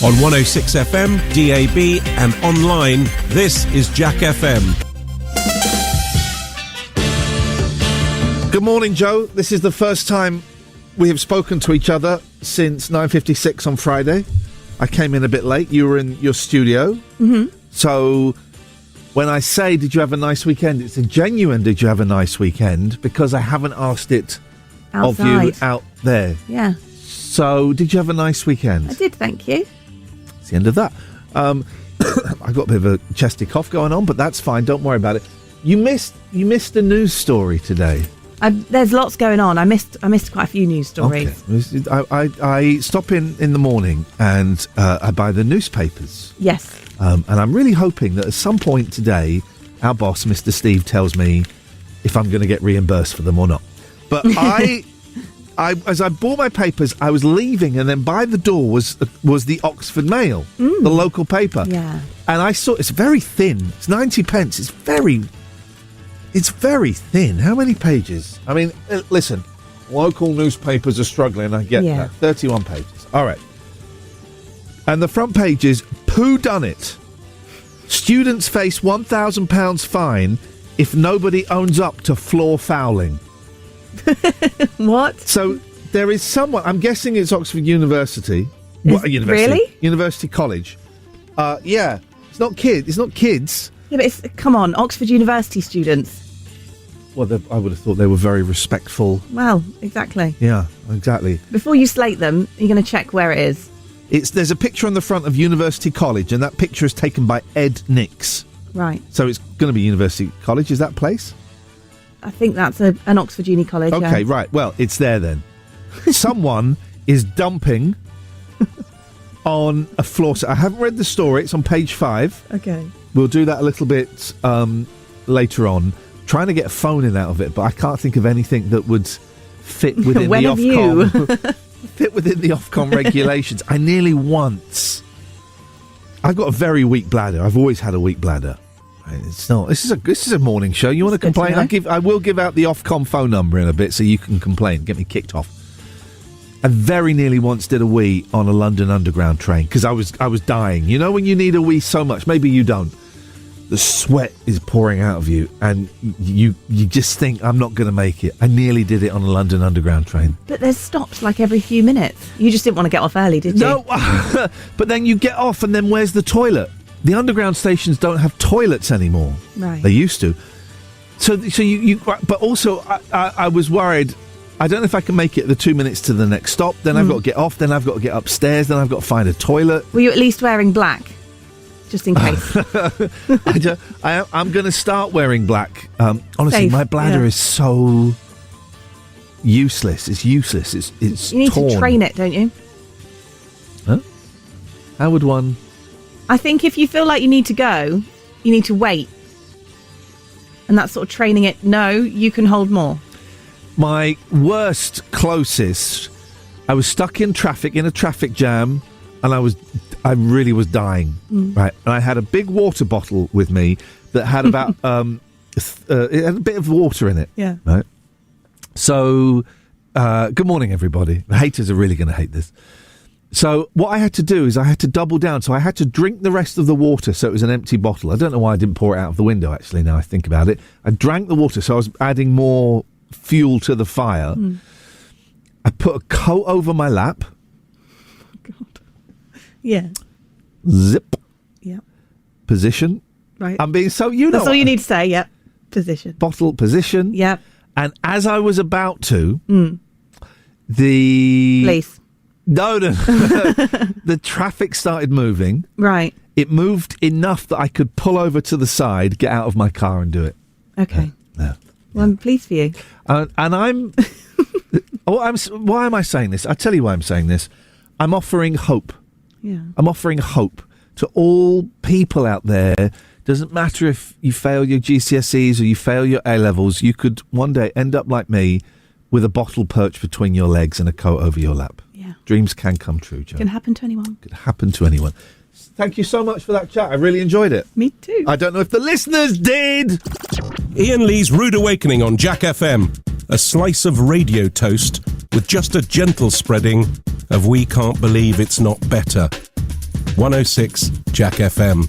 On 106 FM, DAB and online, this is Jack FM. Good morning, Joe. This is the first time we have spoken to each other since 9:56 on Friday. I came in a bit late. You were in your studio. Mm-hmm. So when I say, did you have a nice weekend? It's a genuine, did you have a nice weekend? Because I haven't asked it Outside. of you out there. Yeah. So did you have a nice weekend? I did, thank you. It's the end of that. I got a bit of a chesty cough going on, but that's fine. Don't worry about it. You missed the news story today. There's lots going on. I missed quite a few news stories. Okay. I stop in the morning and I buy the newspapers. Yes. And I'm really hoping that at some point today, our boss, Mr. Steve, tells me if I'm going to get reimbursed for them or not. But as I bought my papers, I was leaving, and then by the door was the Oxford Mail, the local paper. Yeah. And I saw it's very thin. It's 90 pence. It's very thin. How many pages? I mean, listen, local newspapers are struggling. I get that. 31 pages. All right. And the front page is, "Who done it? Students face £1,000 fine if nobody owns up to floor fouling." What? So there is someone, I'm guessing it's Oxford University. University? Really? University College. Yeah. It's not kids. Yeah, but come on, Oxford University students. Well, I would have thought they were very respectful. Well, exactly. Yeah, exactly. Before you slate them, you're going to check where it is. There's a picture on the front of University College, and that picture is taken by Ed Nix. Right. So it's going to be University College. Is that place? I think that's an Oxford Uni college. Okay, yeah. right. Well, it's there then. Someone is dumping on a floor. I haven't read the story. It's on page 5. Okay. We'll do that a little bit later on. Trying to get a phone in out of it, but I can't think of anything that would fit within the Ofcom. Fit within the Ofcom regulations. I nearly once. I've got a very weak bladder. I've always had a weak bladder. It's not. This is a morning show. You want to complain? I will give out the Ofcom phone number in a bit so you can complain. Get me kicked off. I very nearly once did a wee on a London Underground train because I was dying. You know when you need a wee so much, maybe you don't. The sweat is pouring out of you, and you just think, I'm not going to make it. I nearly did it on a London Underground train. But there's stops like every few minutes. You just didn't want to get off early, did you? No, but then you get off, and then where's the toilet? The underground stations don't have toilets anymore. Right. They used to. So you but also I was worried. I don't know if I can make it the 2 minutes to the next stop. Then I've got to get off. Then I've got to get upstairs. Then I've got to find a toilet. Were you at least wearing black? Just in case. I'm going to start wearing black. Honestly, Safe, my bladder is so useless. It's useless. It's You need torn. to train it, don't you? Huh? How would one? I think if you feel like you need to go, you need to wait. And that's sort of training it. No, you can hold more. My worst closest, I was stuck in traffic, in a traffic jam, and I really was dying, right? And I had a big water bottle with me that had about, it had a bit of water in it. Yeah. Right? So, good morning, everybody. The haters are really going to hate this. So what I had to do is I had to double down. So I had to drink the rest of the water, so it was an empty bottle. I don't know why I didn't pour it out of the window, actually, now I think about it. I drank the water, so I was adding more fuel to the fire. I put a coat over my lap. Oh, God. Yeah. Zip. Yeah. Position. Right. I'm being so, That's all you need to say, yeah. Position. Bottle position. Yeah. And as I was about to, the... Police. No. The traffic started moving. Right. It moved enough that I could pull over to the side, get out of my car and do it. Okay. Yeah. Well, I'm pleased for you. And I'm... why am I saying this? I'll tell you why I'm saying this. I'm offering hope. Yeah. I'm offering hope to all people out there. Doesn't matter if you fail your GCSEs or you fail your A-levels. You could one day end up like me with a bottle perched between your legs and a coat over your lap. Yeah. Dreams can come true, Joe. Can happen to anyone. Could happen to anyone. Thank you so much for that chat. I really enjoyed it. Me too. I don't know if the listeners did. Ian Lee's Rude Awakening on Jack FM. A slice of radio toast with just a gentle spreading of We Can't Believe It's Not Better. 106 Jack FM.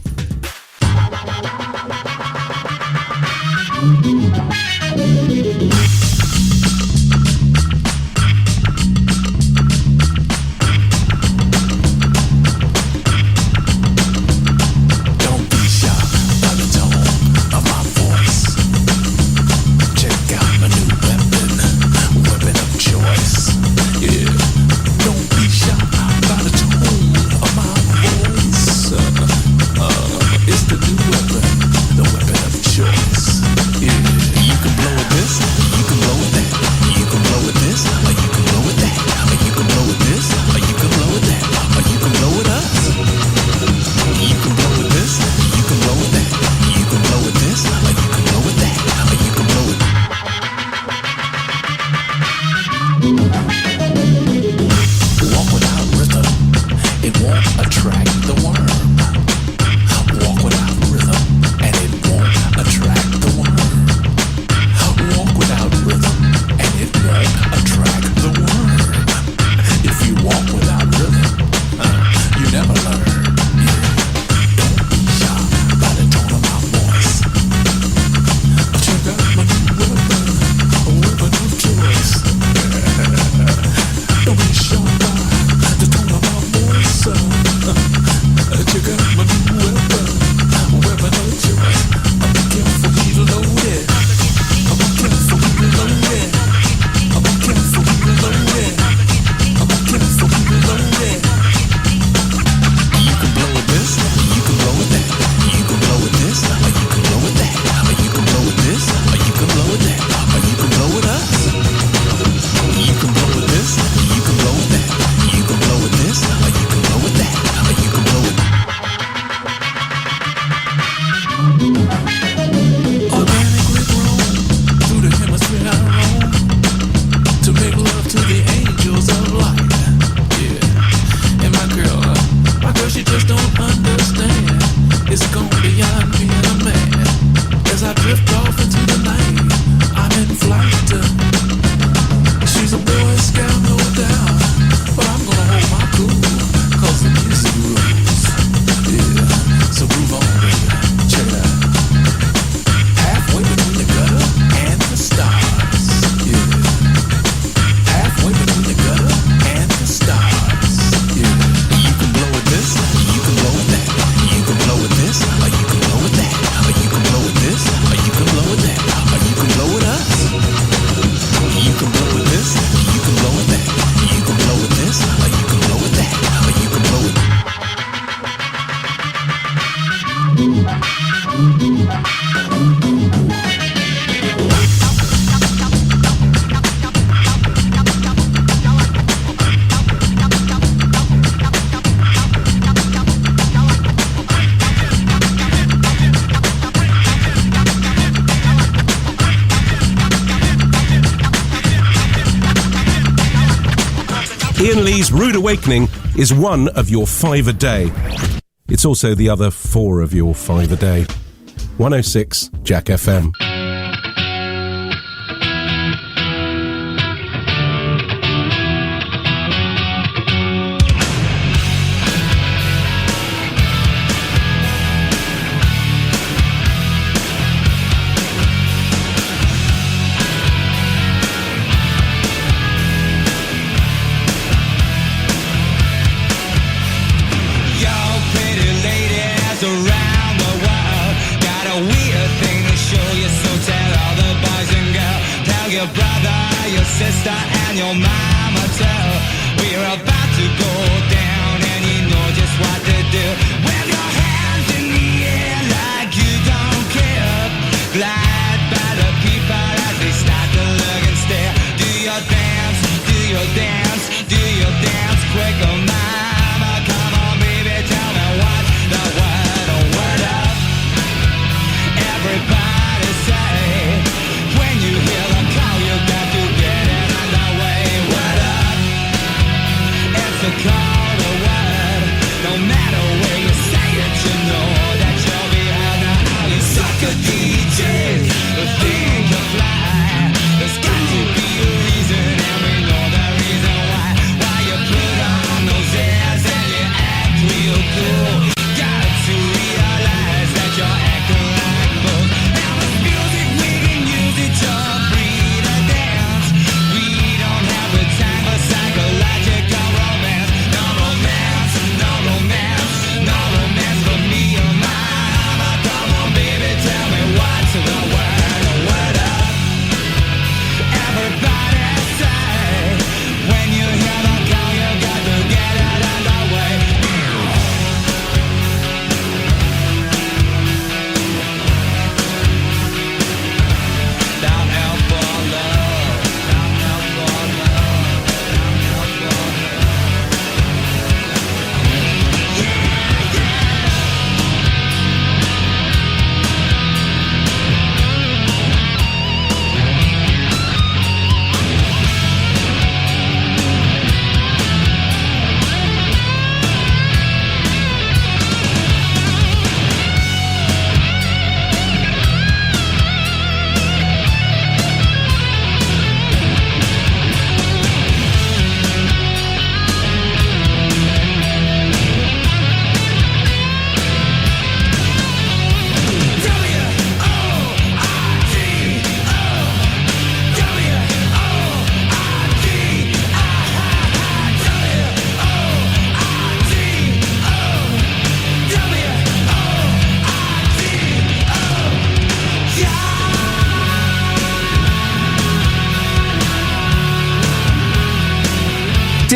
Iain Lee's Rude Awakening is one of your 5 a day. It's also the other 4 of your 5 a day. 106 Jack FM. Your brother, your sister, and your mama too. We're about to go down, and you know just what to do. With your hands in the air like you don't care. Glide by the people as they start to look and stare. Do your dance, do your dance, do your dance quick, oh mama. Come on, baby, tell me what the word up. Everybody say, when you hear the call, you got to get it underway. What up? It's a call.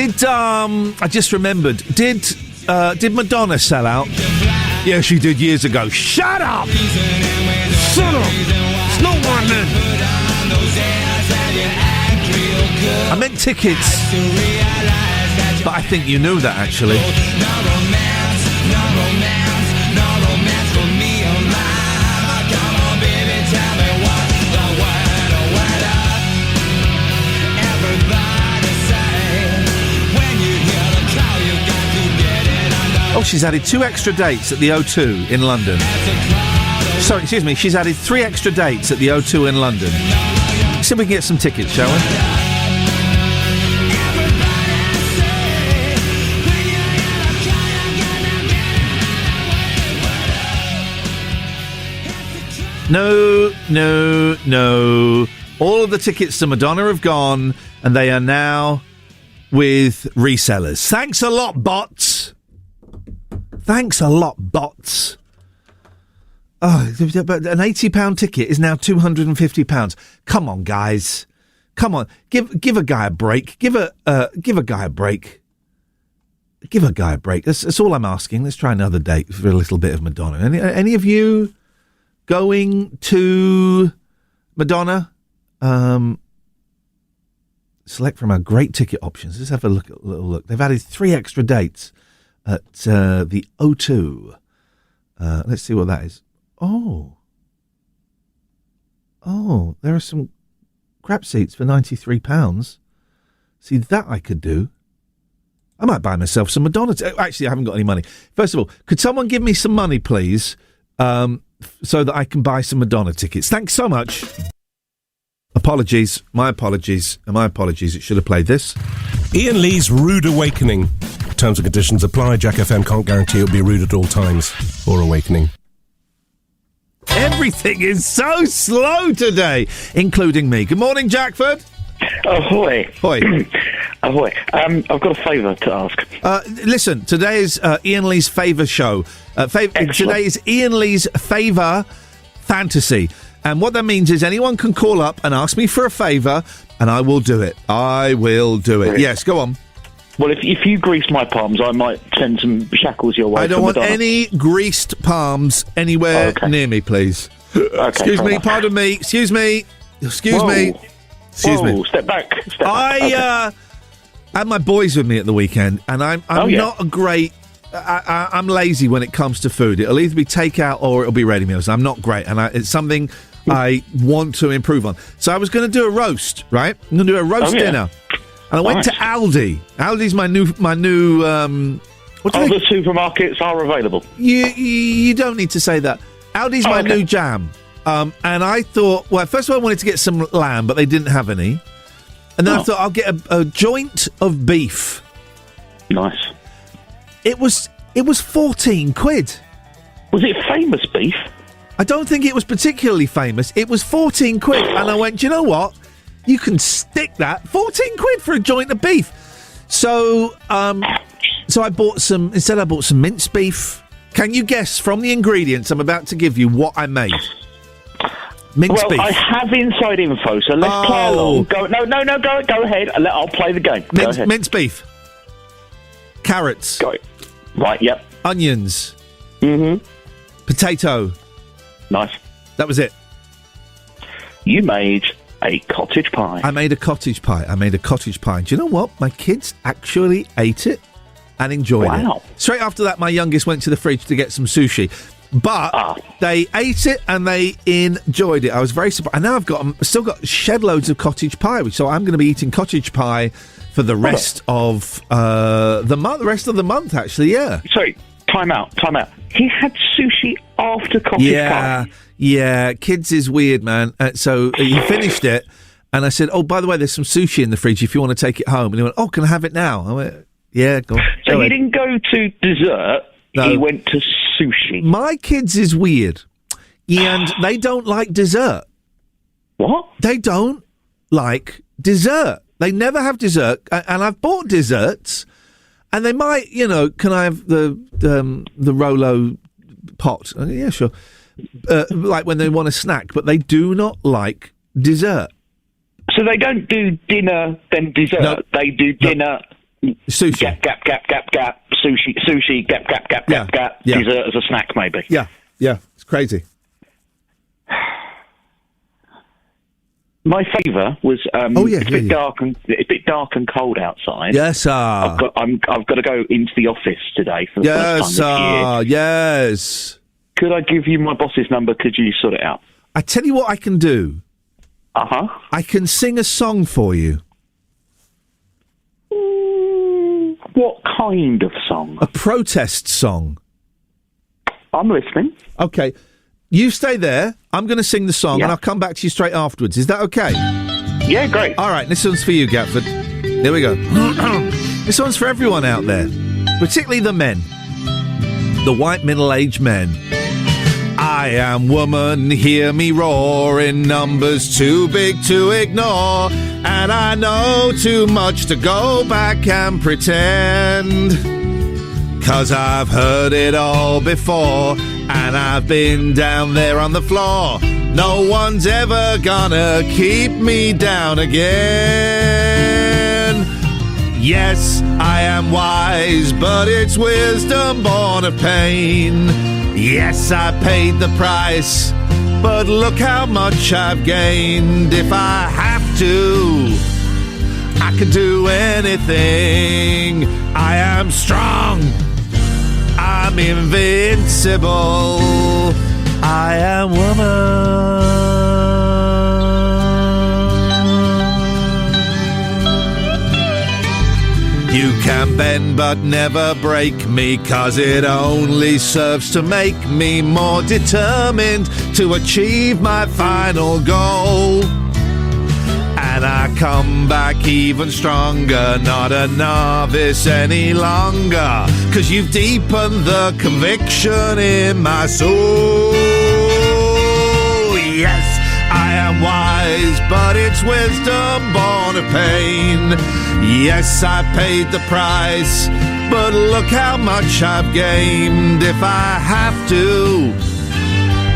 I just remembered. Did Madonna sell out? Yeah, she did years ago. Shut up! Shut up! It's not one then. I meant tickets. But I think you knew that, actually. Oh, she's added 2 extra dates at the O2 in London. Sorry, excuse me, she's added 3 extra dates at the O2 in London. See if we can get some tickets, shall we? No. All of the tickets to Madonna have gone, and they are now with resellers. Thanks a lot, bots. Thanks a lot, bots. Oh, but an £80 ticket is now £250. Come on, guys. Come on. Give a guy a break. Give a guy a break. Give a guy a break. That's all I'm asking. Let's try another date for a little bit of Madonna. Any of you going to Madonna? Select from our great ticket options. Let's have a little look. They've added 3 extra dates at the O2. Let's see what that is. Oh, there are some crap seats for £93. See, that I could do. I might buy myself some Madonna. Actually, I haven't got any money. First of all, could someone give me some money, please, so that I can buy some Madonna tickets? Thanks so much. Apologies. My apologies. It should have played this. Iain Lee's Rude Awakening. Terms and conditions apply. Jack FM can't guarantee it'll be rude at all times or awakening. Everything is so slow today, including me. Good morning, Jackford. Ahoy. Hoi. Ahoy. I've got a favour to ask. Listen, today is Iain Lee's favour show. Today is Iain Lee's favour fantasy. And what that means is anyone can call up and ask me for a favour, and I will do it. Right. Yes, go on. Well, if you grease my palms, I might send some shackles your way. I don't want Madonna. any greased palms anywhere near me, please. Okay, Excuse me, enough. pardon me. Excuse me. Whoa, step back. I had my boys with me at the weekend, and I'm not a great... I'm lazy when it comes to food. It'll either be takeout or it'll be ready meals. I'm not great, and it's something I want to improve on. So I was going to do a roast, right? I'm going to do a roast dinner. And I went to Aldi. Aldi's my new Other supermarkets are available. You don't need to say that. Aldi's my new jam. And I thought, well, first of all, I wanted to get some lamb, but they didn't have any. And then I thought I'll get a joint of beef. Nice. It was 14 quid. Was it famous beef? I don't think it was particularly famous. It was 14 quid. And I went, do you know what? You can stick that. 14 quid for a joint of beef. So I bought some minced beef. Can you guess from the ingredients I'm about to give you what I made? Minced beef. I have inside info, so let's play along. Go ahead. I'll play the game. Go ahead. Minced beef. Carrots. Go. Right, yep. Onions. Mm-hmm. Potato. Nice. That was it. You made a cottage pie. I made a cottage pie. Do you know what? My kids actually ate it and enjoyed it. Straight after that, my youngest went to the fridge to get some sushi. But they ate it and they enjoyed it. I was very surprised. And now I've still got shed loads of cottage pie, so I'm going to be eating cottage pie for the rest of the month. The rest of the month, actually, yeah. Sorry, time out. He had sushi after cottage pie. Yeah, kids is weird, man. So he finished it, and I said, "Oh, by the way, there's some sushi in the fridge if you want to take it home." And he went, "Oh, can I have it now?" I went, "Yeah, go on." So he didn't go to dessert. No. He went to sushi. My kids is weird, and they don't like dessert. What? They don't like dessert. They never have dessert, and I've bought desserts, and they might, can I have the Rolo pot? Yeah, sure. Like when they want a snack, but they do not like dessert. So they don't do dinner, then dessert. No. They do dinner, Sushi. Gap. Sushi. Gap. Yeah. Dessert as a snack, maybe. Yeah. It's crazy. My favour was it's a bit dark and cold outside. Yes, sir. I've got to go into the office today for the first time this year. Yes. Could I give you my boss's number? Could you sort it out? I tell you what I can do. I can sing a song for you. What kind of song? A protest song. I'm listening. Okay. You stay there. I'm going to sing the song, and I'll come back to you straight afterwards. Is that okay? Yeah, great. All right, this one's for you, Gatford. There we go. This one's for everyone out there, particularly the men. The white middle-aged men. I am woman, hear me roar, in numbers too big to ignore, and I know too much to go back and pretend. 'Cause I've heard it all before, and I've been down there on the floor. No one's ever gonna keep me down again. Yes, I am wise, but it's wisdom born of pain. Yes, I paid the price, but look how much I've gained. If I have to, I can do anything. I am strong. I'm invincible. I am woman. You can bend but never break me, 'cause it only serves to make me more determined to achieve my final goal. And I come back even stronger, not a novice any longer, 'cause you've deepened the conviction in my soul. Yes, I am wise, but it's wisdom born of pain. Yes, I paid the price, but look how much I've gained. If I have to,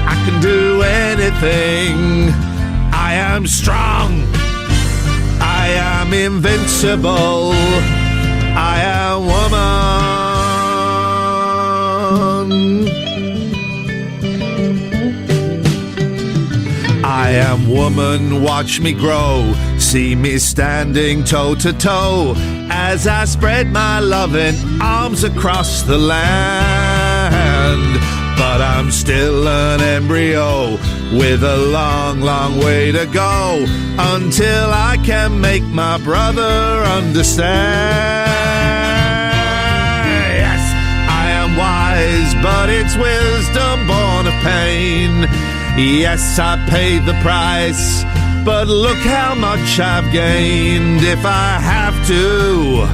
I can do anything. I am strong. I am invincible. I am woman. I am woman, watch me grow. See me standing toe to toe as I spread my loving arms across the land. But I'm still an embryo with a long, long way to go until I can make my brother understand. Yes, I am wise, but it's wisdom born of pain. Yes, I paid the price, but look how much I've gained. If I have to,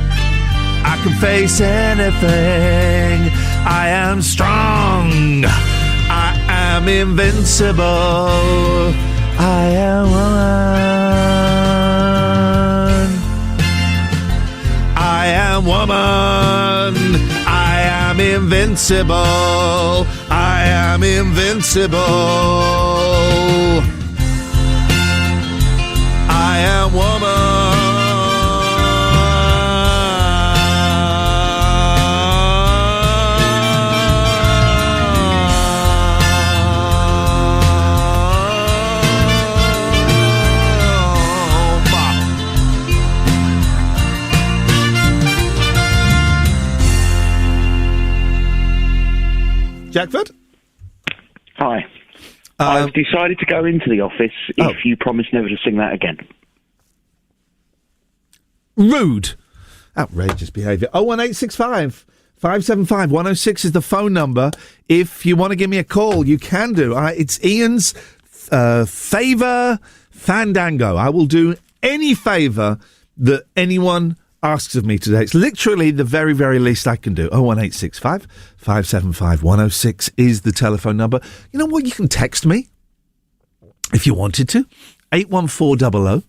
I can face anything. I am strong. I am invincible. I am woman. I am woman. I am invincible. I am invincible. I am woman. Jackford? Hi. I've decided to go into the office if you promise never to sing that again. Rude. Outrageous behaviour. 01865 575 106 is the phone number. If you want to give me a call, you can do. It's Iain's favour fandango. I will do any favour that anyone asks of me today. It's literally the very, very least I can do. 01865 575 106 is the telephone number. You know what? You can text me if you wanted to. 81400.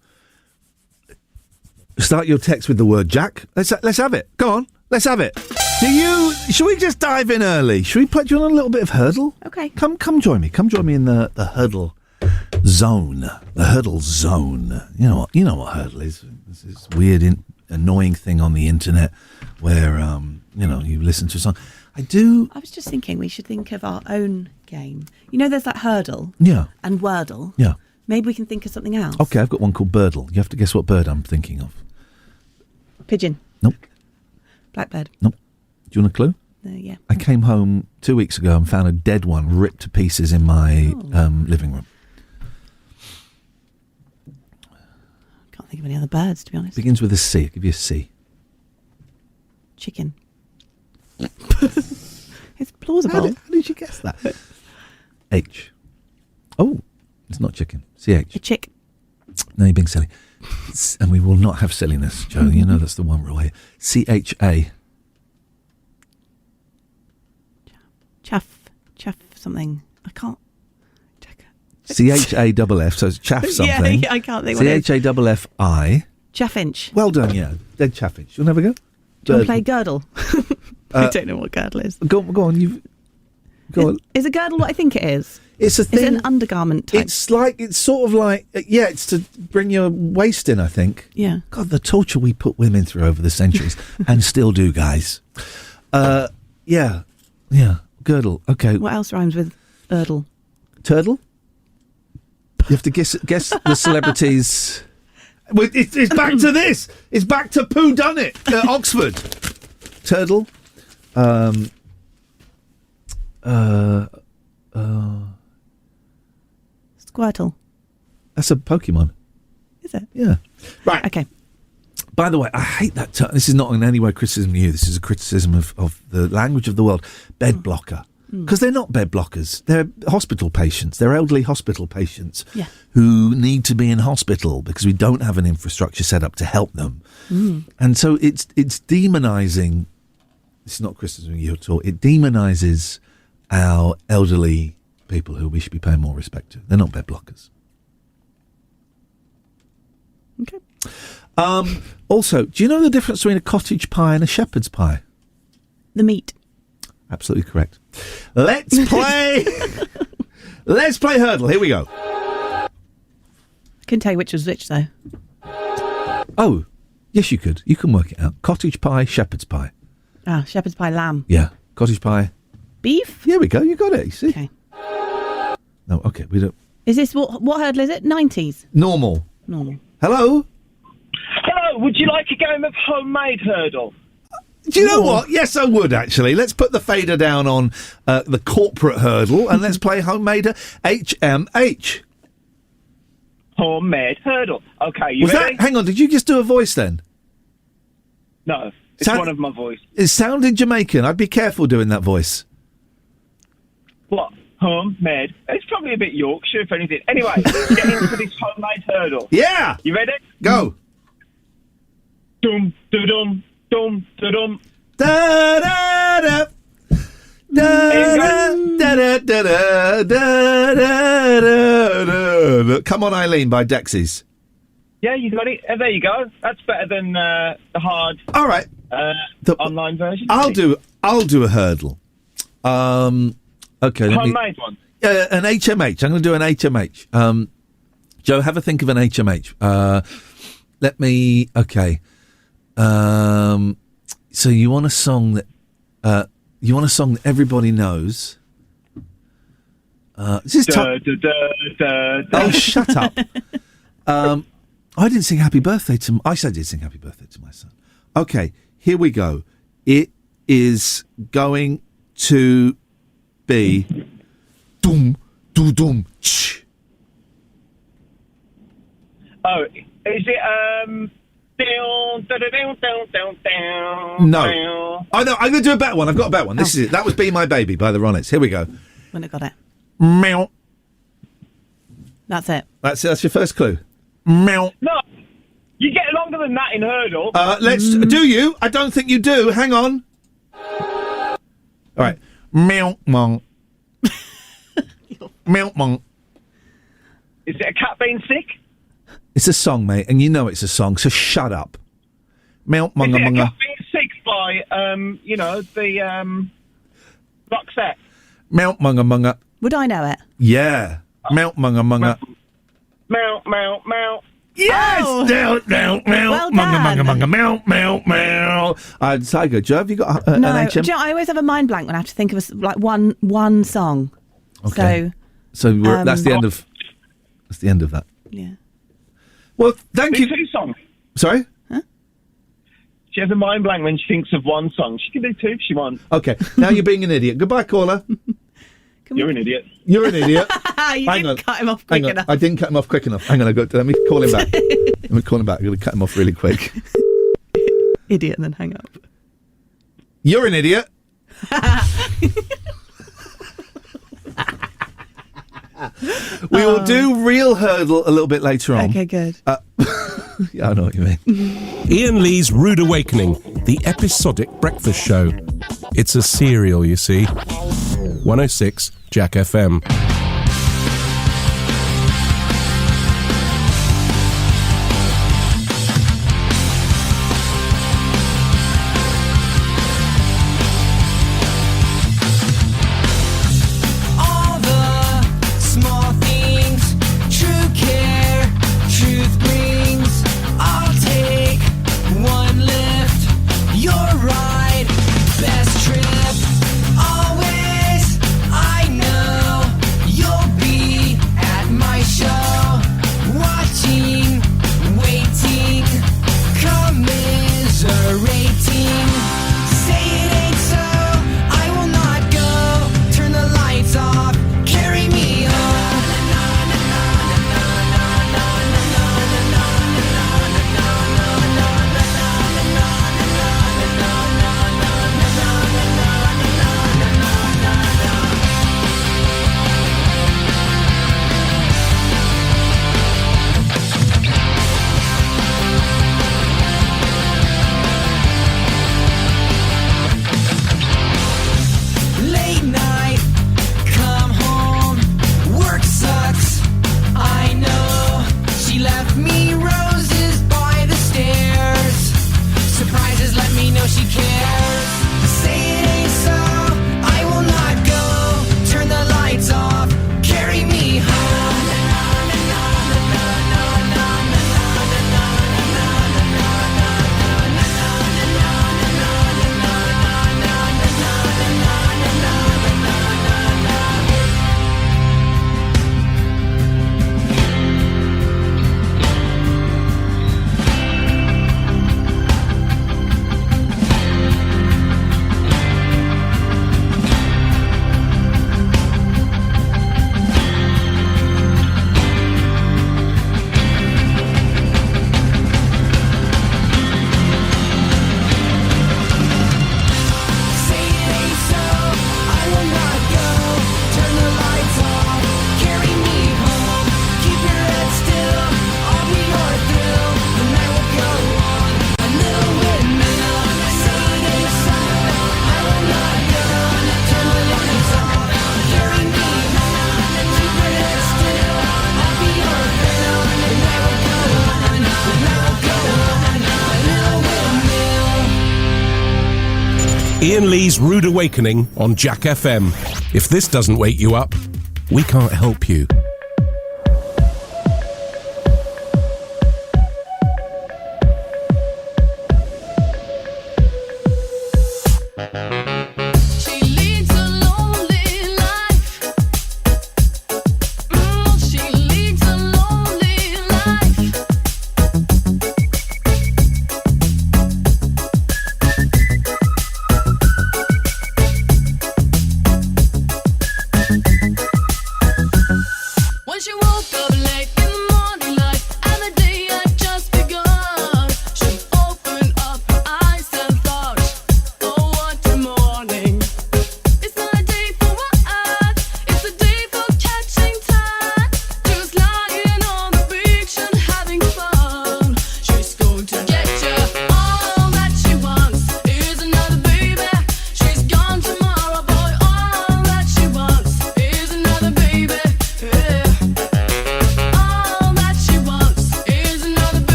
Start your text with the word Jack. Let's have it. Go on. Let's have it. Should we just dive in early? Should we put you on a little bit of hurdle? Okay. Come join me. Come join me in the hurdle zone. The hurdle zone. You know what hurdle is. It's weird annoying thing on the internet where, you listen to a song. I was just thinking we should think of our own game. You know, there's that Hurdle. Yeah. And Wordle. Yeah. Maybe we can think of something else. Okay, I've got one called Birdle. You have to guess what bird I'm thinking of. Pigeon. Nope. Blackbird. Nope. Do you want a clue? Yeah. I came home 2 weeks ago and found a dead one ripped to pieces in my living room. Can't think of any other birds, to be honest. Begins with a C. I'll give you a C. Chicken. It's plausible. How did you guess that? H. Oh, it's not chicken. CH. A chick. No, you're being silly. And we will not have silliness, Joe. You know that's the one rule here. CHA. Chaff something. I can't. CHAFF, so it's chaff something. Yeah, I can't think what it is. CHAFFI. Chaffinch. Well done, yeah. Dead chaffinch. You'll never go? Do you want to play Girdle? I don't know what Girdle is. Go on. Go on. Is a girdle what I think it is? It's a thing. Is it an undergarment type? It's to bring your waist in, I think. Yeah. God, the torture we put women through over the centuries, and still do, guys. Yeah. Girdle. Okay. What else rhymes with Erdle? Turtle? You have to guess the celebrities. It's back to this. It's back to Pooh Dunnit at Oxford. Turtle. Squirtle. That's a Pokemon. Is it? Yeah. Right. Okay. By the way, I hate that term. This is not in any way criticism of you. This is a criticism of the language of the world. Bed blocker. Because they're not bed blockers. They're hospital patients. They're elderly hospital patients who need to be in hospital because we don't have an infrastructure set up to help them. And so it's demonising. This is not criticism of you at all. It demonises our elderly people who we should be paying more respect to. They're not bed blockers. Okay. Also, do you know the difference between a cottage pie and a shepherd's pie? The meat. Absolutely correct. Let's play. Let's play Hurdle. Here we go. I couldn't tell you which was which, though. Oh, yes, you could. You can work it out. Cottage pie, shepherd's pie. Ah, shepherd's pie lamb. Yeah. Cottage pie. Beef? Here we go. You got it. You see? Okay. No, okay. We don't. Is this what hurdle is it? 90s? Normal. Hello, Hello? would you like a game of homemade hurdle? Do you know what? Yes, I would, actually. Let's put the fader down on the corporate hurdle and let's play homemade HMH. Homemade hurdle. Okay, you ready? Hang on, did you just do a voice then? No, it's one of my voice. It sounded Jamaican. I'd be careful doing that voice. What? Homemade? It's probably a bit Yorkshire, if anything. Anyway, get into this homemade hurdle. Yeah! You ready? Go. Dum, da-dum. Dum, da-dum. Da-da-da. Da-da-da-da-da-da-da-da-da. Come on, Eileen by Dexys. Yeah, you got it. There you go. That's better than the hard. All right. Online version. I'll do a hurdle. Okay. Homemade one. An HMH. I'm going to do an HMH. Joe, have a think of an HMH. Okay. So you want a song that everybody knows. This is Oh, shut up. I didn't sing Happy Birthday to... I said I did sing Happy Birthday to my son. Okay, here we go. It is going to be... Dum, dum, dum, ch. Oh, is it, No. I know, I'm going to do a better one. I've got a better one. This is it. That was Be My Baby by the Ronettes. Here we go. When I got it. Meow. That's it. That's it. That's your first clue. Meow. No, you get longer than that in hurdle. Do you? I don't think you do. Hang on. All right. Meow, mong. Meow, mong. Is it a cat being sick? It's a song, mate, and you know it's a song, so shut up. Meow, monga, Is it a monga. cat being sick by, the, Roxette? Meow, monga, monga. Would I know it? Yeah. Meow, monga, monga. Meow, meow, meow. Yes! Oh. Well done. Saigo, Joe, have you got an No, HM? do you know, I always have a mind blank when I have to think of one song. Okay. So that's the end of. That's the end of that. Yeah. Well, thank you. Do 2 songs. Sorry. She has a mind blank when she thinks of one song. She can do 2 if she wants. Okay. Now you're being an idiot. Goodbye, caller. You're an idiot. You're an idiot. You didn't cut him off quick enough. I didn't cut him off quick enough. Hang on. Let me call him back. Let me call him back. I'm going to cut him off really quick. Idiot, and then hang up. You're an idiot. We will do Real Hurdle a little bit later on. Okay, good. Yeah, I know what you mean. Ian Lee's Rude Awakening, the episodic breakfast show. It's a serial, you see. 106 Jack FM. All the small things, true care, truth brings. I'll take one lift, your ride, best trip. Always, I know you'll be at my show, watching, waiting, commiserating. Say it ain't so, I will not go. Turn the lights off, carry me home. Late night, come home, work sucks, I know. She left me roses by the stairs. Surprises let me know she cares. Say it ain't so, I will not go. Turn the lights off, carry me home. Say it ain't so, I will not go. Turn the lights off, carry me home. Keep your head still, I'll be your thrill. The night will go on, a little windmill. Say it ain't so, I will not go. Turn the lights off, carry me home. Keep your head still, I'll be your thrill. The night will go on, the night will go on, a little windmill. Ian Lee's Rude Awakening on Jack FM. If this doesn't wake you up, we can't help you. She leads a lonely life. She leads a lonely life.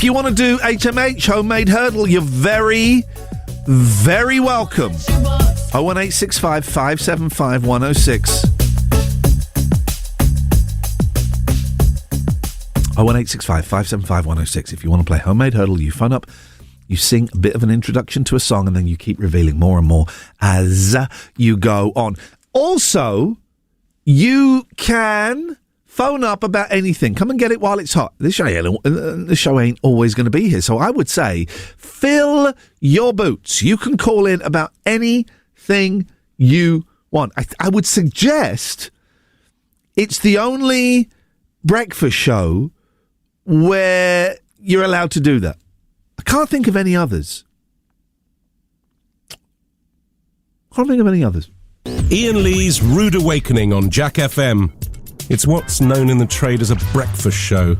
you want to do HMH, Homemade Hurdle, you're very, very welcome. 01865 575 106. 01865 575 106. If you want to play Homemade Hurdle, you phone up, you sing a bit of an introduction to a song, and then you keep revealing more and more as you go on. Also, you can phone up about anything. Come and get it while it's hot. This show ain't always going to be here. So I would say, fill your boots. You can call in about anything you want. I would suggest it's the only breakfast show where you're allowed to do that. I can't think of any others. Iain Lee's Rude Awakening on Jack FM. It's what's known in the trade as a breakfast show,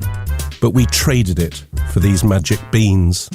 but we traded it for these magic beans.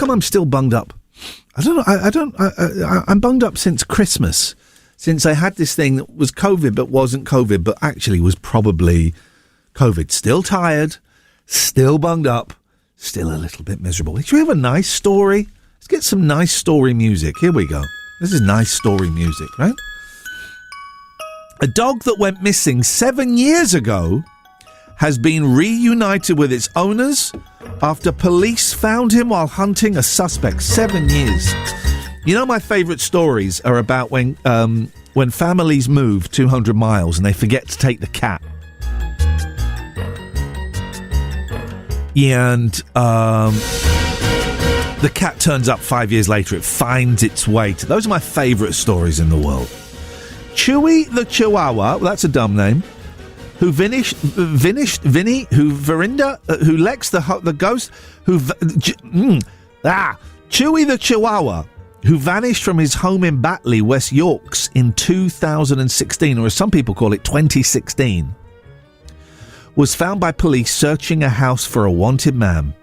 I'm still bunged up. I don't know. I'm bunged up since Christmas, since I had this thing that was COVID but wasn't COVID, but actually was probably COVID. Still tired, still bunged up, still a little bit miserable. Should we have a nice story? Let's get some nice story music. Here we go. This is nice story music, right? A dog that went missing 7 years ago has been reunited with its owners after police found him while hunting a suspect. 7 years. You know, my favourite stories are about when families move 200 miles and they forget to take the cat. And the cat turns up 5 years later. It finds its way to... Those are my favourite stories in the world. Chewy the Chihuahua, well, that's a dumb name, who Vinny, who Verinda, who Lex the ghost, Chewy the Chihuahua, who vanished from his home in Batley, West Yorks in 2016, or as some people call it, 2016, was found by police searching a house for a wanted man.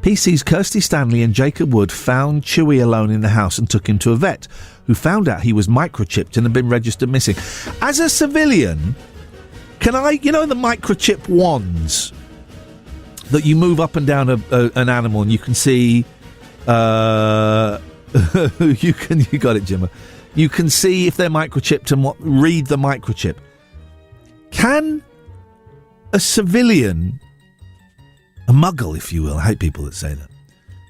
PC's Kirsty Stanley and Jacob Wood found Chewy alone in the house and took him to a vet, who found out he was microchipped and had been registered missing. As a civilian, can I, you know the microchip wands that you move up and down an animal and you can see, you got it, Jimmer. You can see if they're microchipped and read the microchip. Can a civilian, a muggle, if you will, I hate people that say that,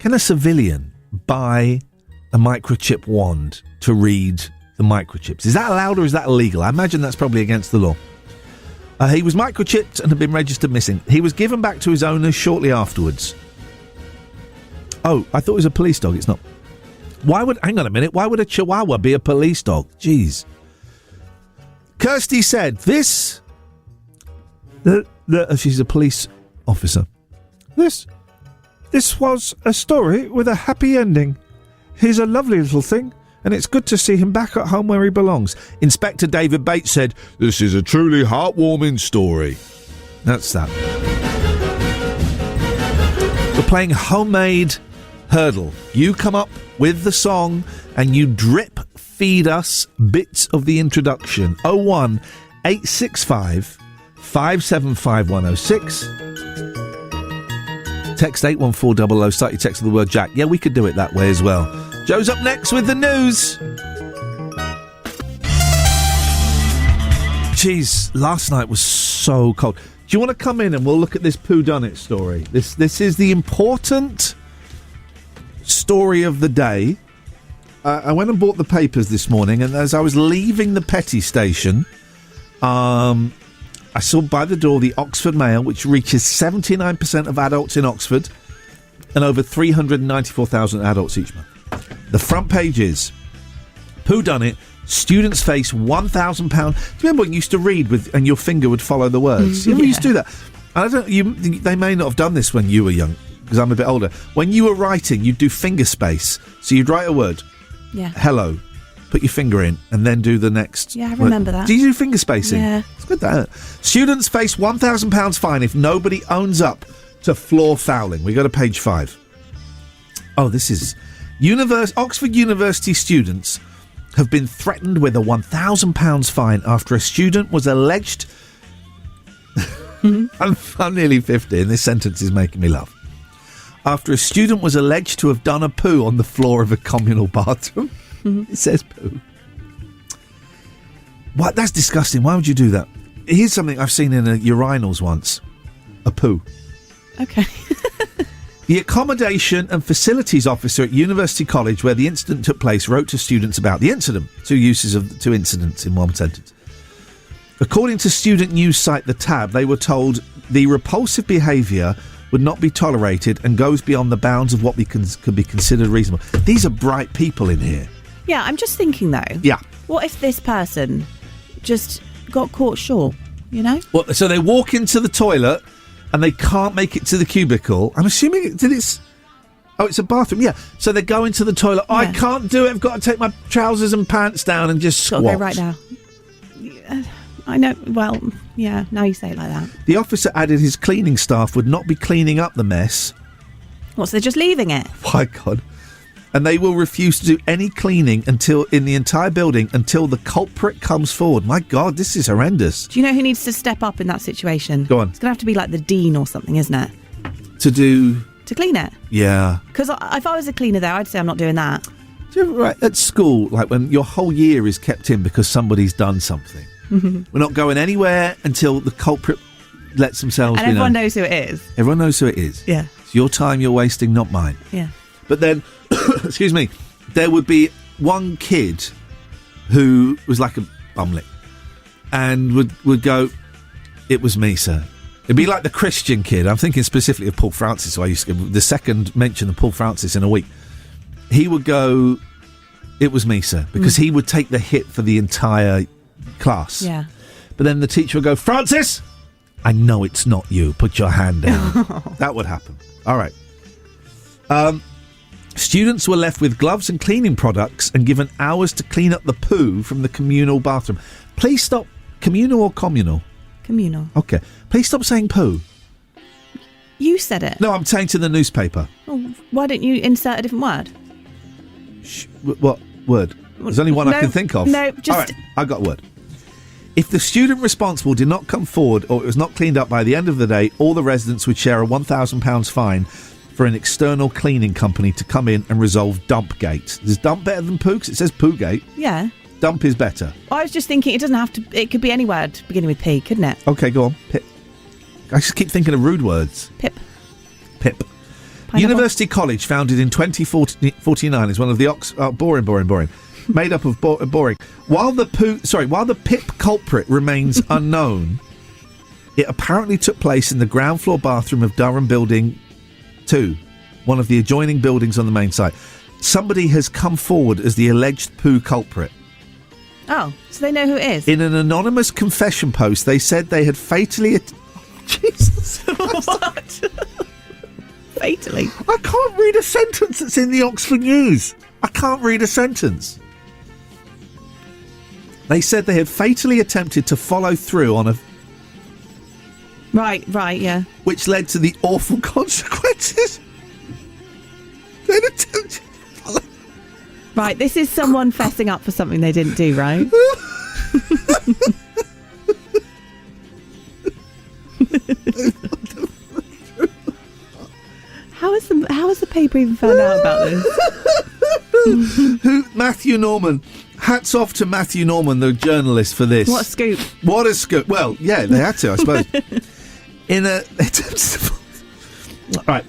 can a civilian buy a microchip wand to read the microchips? Is that allowed or is that illegal? I imagine that's probably against the law. He was microchipped and had been registered missing. He was given back to his owners shortly afterwards. Oh, I thought it was a police dog. It's not. Hang on a minute, why would a Chihuahua be a police dog? Jeez. Kirsty said, she's a police officer. This was a story with a happy ending. He's a lovely little thing, and it's good to see him back at home where he belongs. Inspector David Bates said, "This is a truly heartwarming story." That's that. We're playing homemade hurdle. You come up with the song, and you drip feed us bits of the introduction. 01 865 575 106. Text 81400, start your text with the word Jack. Yeah, we could do it that way as well. Joe's up next with the news. Jeez, last night was so cold. Do you want to come in and we'll look at this whodunit story? This is the important story of the day. I went and bought the papers this morning, and as I was leaving the petty station, I saw by the door the Oxford Mail, which reaches 79% of adults in Oxford and over 394,000 adults each month. The front page is, whodunit, students face £1,000. Do you remember when you used to read and your finger would follow the words? You ever used to do that? They may not have done this when you were young, because I'm a bit older. When you were writing, you'd do finger space. So you'd write a word. Yeah. Hello. Put your finger in and then do the next. Yeah, I remember that. Do you do finger spacing? Yeah. It's good, that. Students face £1,000 fine if nobody owns up to floor fouling. We go to page 5. Oh, this is... Oxford University students have been threatened with a £1,000 fine after a student was alleged... I'm nearly 50 and this sentence is making me laugh. After a student was alleged to have done a poo on the floor of a communal bathroom. It says poo. What? That's disgusting. Why would you do that? Here's something I've seen in urinals once. A poo. Okay. The accommodation and facilities officer at University College, where the incident took place, wrote to students about the incident. Two incidents in one sentence. According to student news site The Tab, they were told the repulsive behaviour would not be tolerated and goes beyond the bounds of what could be considered reasonable. These are bright people in here. Yeah, I'm just thinking, though. Yeah. What if this person just got caught short, you know? Well, so they walk into the toilet and they can't make it to the cubicle. I'm assuming it's a bathroom. Yeah. So they go into the toilet. Yeah. I can't do it. I've got to take my trousers and pants down and just squat. Got to go right now. I know. Well, yeah, now you say it like that. The officer added his cleaning staff would not be cleaning up the mess. What, so they're just leaving it? My God. And they will refuse to do any cleaning in the entire building until the culprit comes forward. My God, this is horrendous. Do you know who needs to step up in that situation? Go on. It's going to have to be like the dean or something, isn't it? To clean it? Yeah. Because if I was a cleaner there, I'd say I'm not doing that. Do you ever, right, at school, like when your whole year is kept in because somebody's done something? Mm-hmm. We're not going anywhere until the culprit lets themselves. And everyone knows who it is. Everyone knows who it is. Yeah. It's your time you're wasting, not mine. Yeah. But then, excuse me, there would be one kid who was like a bumlick and would go, "It was me, sir." It'd be like the Christian kid. I'm thinking specifically of Paul Francis. So I used to the second mention of Paul Francis in a week. He would go, "It was me, sir," because he would take the hit for the entire class. Yeah. But then the teacher would go, "Francis, I know it's not you. Put your hand down." That would happen. All right. Students were left with gloves and cleaning products and given hours to clean up the poo from the communal bathroom. Please stop. Communal or communal? Communal. Okay. Please stop saying poo. You said it. No, I'm saying to the newspaper. Oh, why don't you insert a different word? What word? There's only one I can think of. No, just... All right, I've got a word. If the student responsible did not come forward or it was not cleaned up by the end of the day, all the residents would share a £1,000 fine for an external cleaning company to come in and resolve Dumpgate. Is dump better than poo? 'Cause it says Poogate. Yeah. Dump is better. I was just thinking it doesn't have to... It could be any word beginning with P, couldn't it? Okay, go on. Pip. I just keep thinking of rude words. Pip. Pineapple. University College, founded in 2049, is one of the boring. Made up of boring. While the pip culprit remains unknown, it apparently took place in the ground floor bathroom of Durham Building 2, one of the adjoining buildings on the main site. Somebody has come forward as the alleged poo culprit. Oh, so they know who it is. In an anonymous confession post, they said they had fatally... Jesus. What? Fatally? I can't read a sentence that's in the Oxford News. I can't read a sentence. They said they had fatally attempted to follow through on a... Right, yeah. Which led to the awful consequences. They'd attempted to follow... Right, this is someone fessing up for something they didn't do, right? How has the paper even found out about this? Matthew Norman. Hats off to Matthew Norman, the journalist, for this. What a scoop. What a scoop. Well, yeah, they had to, I suppose. Right.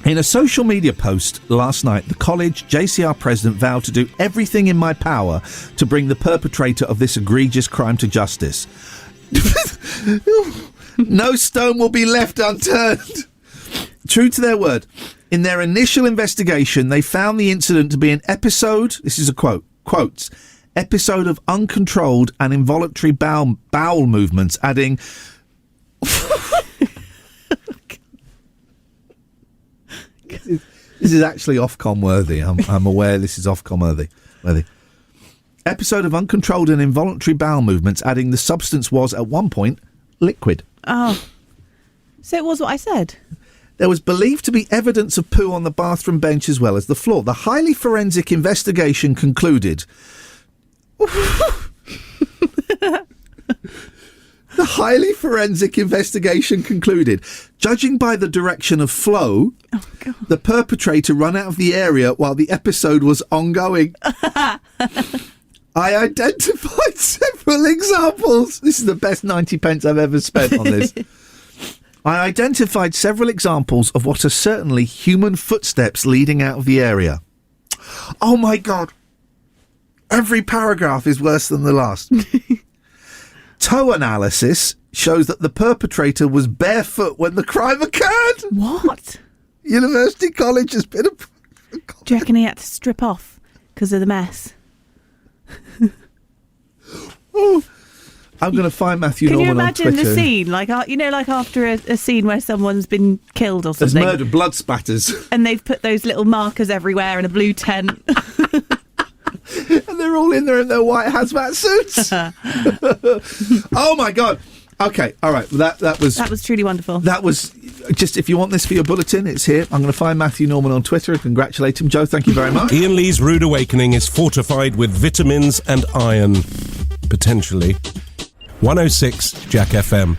In a social media post last night, the college JCR president vowed to do everything in my power to bring the perpetrator of this egregious crime to justice. No stone will be left unturned. True to their word, in their initial investigation, they found the incident to be an episode, this is a quote, quotes, episode of uncontrolled and involuntary bowel movements, adding... This is actually Ofcom worthy. I'm aware this is Ofcom worthy. Episode of uncontrolled and involuntary bowel movements, adding the substance was at one point liquid. Oh, so it was what I said. There was believed to be evidence of poo on the bathroom bench as well as the floor. The highly forensic investigation concluded. The highly forensic investigation concluded, judging by the direction of flow, the perpetrator ran out of the area while the episode was ongoing. I identified several examples. This is the best 90 pence I've ever spent on this. I identified several examples of what are certainly human footsteps leading out of the area. Oh my God. Every paragraph is worse than the last. Toe analysis shows that the perpetrator was barefoot when the crime occurred. What? University College has been Do you reckon he had to strip off because of the mess? Oh, I'm going to find Matthew Norman on Twitter. Can you imagine the scene? Like, like after a scene where someone's been killed or something. There's murder, blood spatters. And they've put those little markers everywhere in a blue tent. And they're all in there in their white hazmat suits. Oh my God. Okay, all right. That was truly wonderful. That was just, if you want this for your bulletin, it's here. I'm going to find Matthew Norman on Twitter and congratulate him. Joe, thank you very much. Iain Lee's Rude Awakening is fortified with vitamins and iron. Potentially. 106 Jack FM.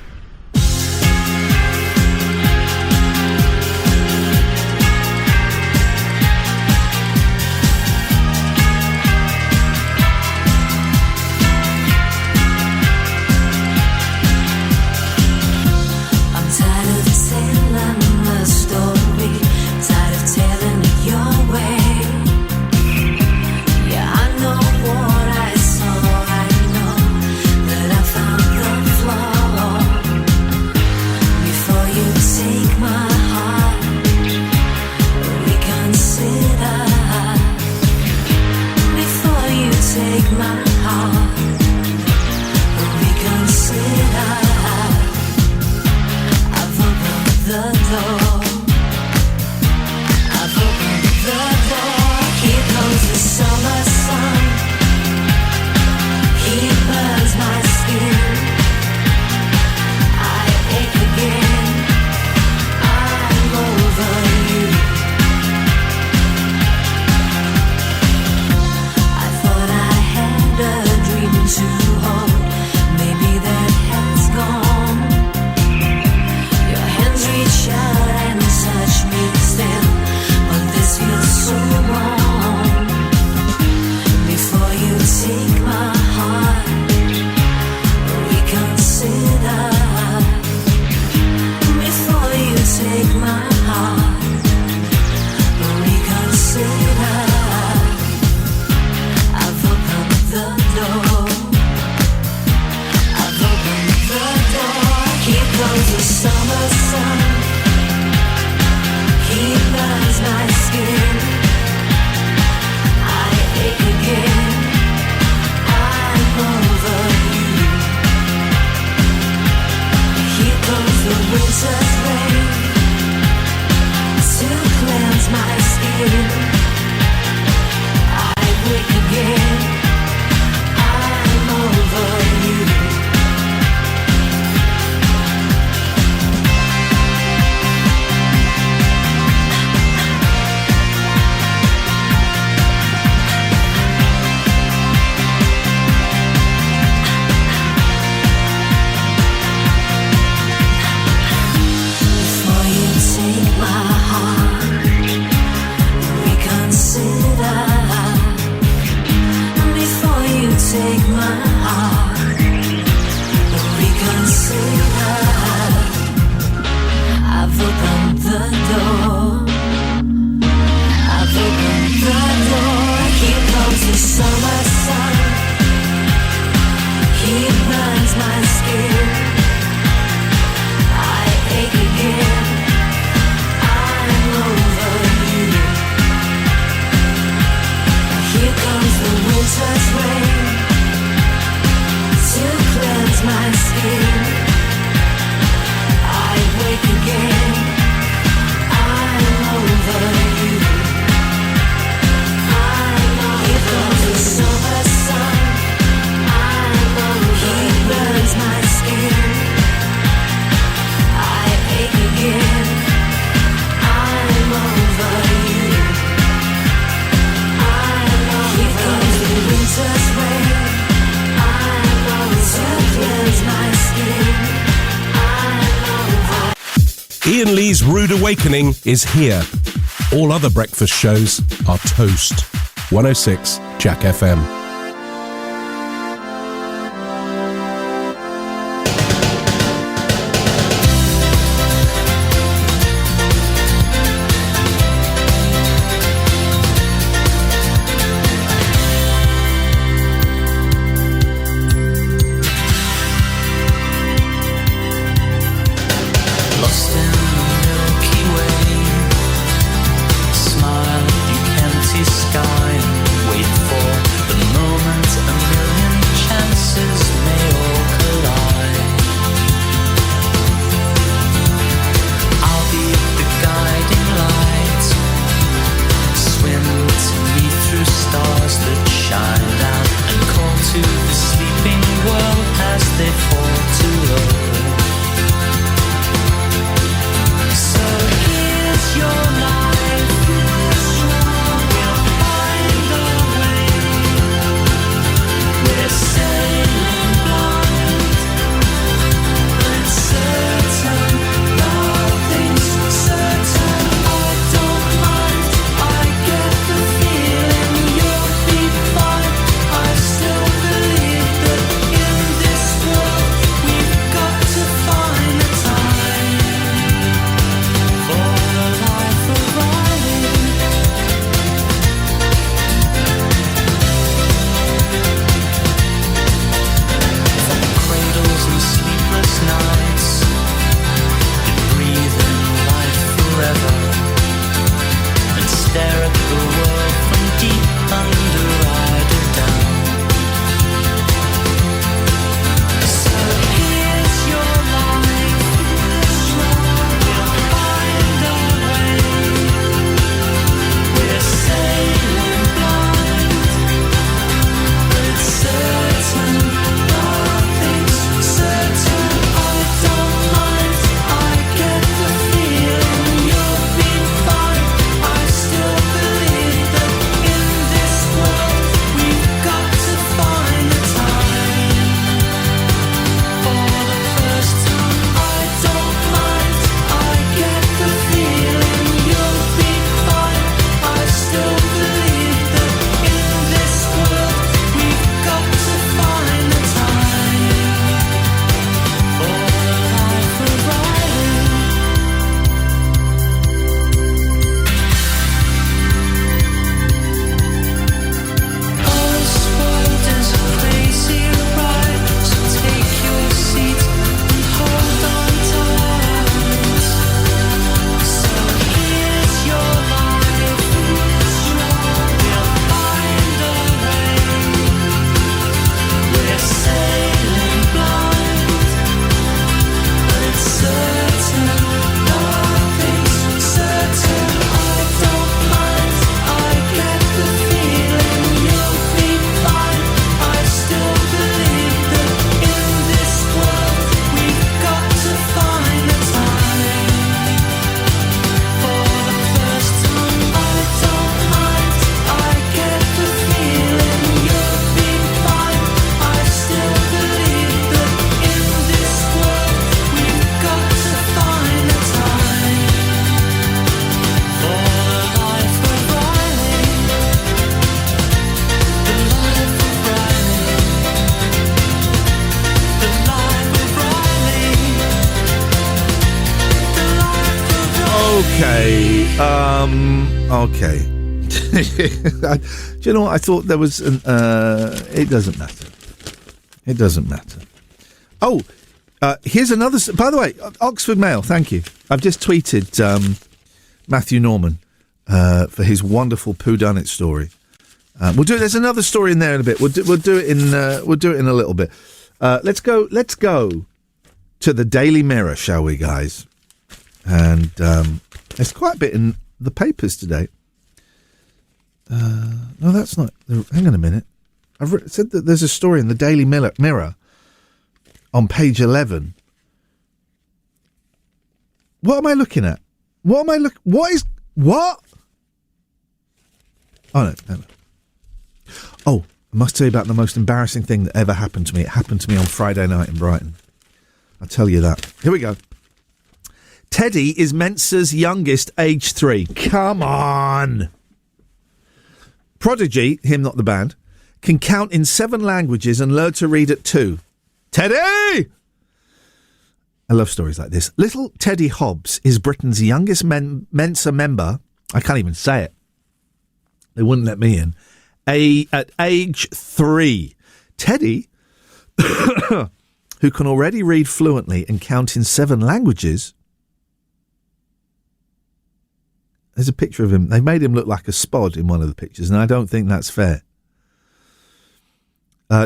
heart. Reconsider. I've opened the door. I've opened the door. Here comes the summer sun. He burns my skin. I ache again. I'm over you. Here comes the winter's rain to cleanse my skin. I wake again. I'm over you. Here comes the summer sun. I'm over you. He burns my skin. I ache again. I'm over you. Here comes the winter's rain. I'm over to cleanse my skin. I'm over. Iain Lee's Rude Awakening is here. All other breakfast shows are toast. 106 Jack FM. Lost in the Milky Way. Smile at the empty sky and wait for the moon. Okay. Okay. Do you know what? I thought there was an... it doesn't matter. It doesn't matter. Oh, here's another... By the way, Oxford Mail, thank you. I've just tweeted Matthew Norman for his wonderful whodunit story. We'll do. There's another story in there in a bit. We'll do it in a little bit. Let's go to the Daily Mirror, shall we, guys? And there's quite a bit in the papers today. No, that's not. Hang on a minute. I've said that there's a story in the Daily Mirror on page 11. What am I looking at? What is what? Oh no. Oh, I must tell you about the most embarrassing thing that ever happened to me. It happened to me on Friday night in Brighton. I'll tell you that. Here we go. Teddy is Mensa's youngest, age 3. Come on! Prodigy, him not the band, can count in 7 languages and learn to read at 2. Teddy! I love stories like this. Little Teddy Hobbs is Britain's youngest Mensa member. I can't even say it. They wouldn't let me in. At age 3. Teddy, who can already read fluently and count in 7 languages... There's a picture of him. They made him look like a spod in one of the pictures, and I don't think that's fair.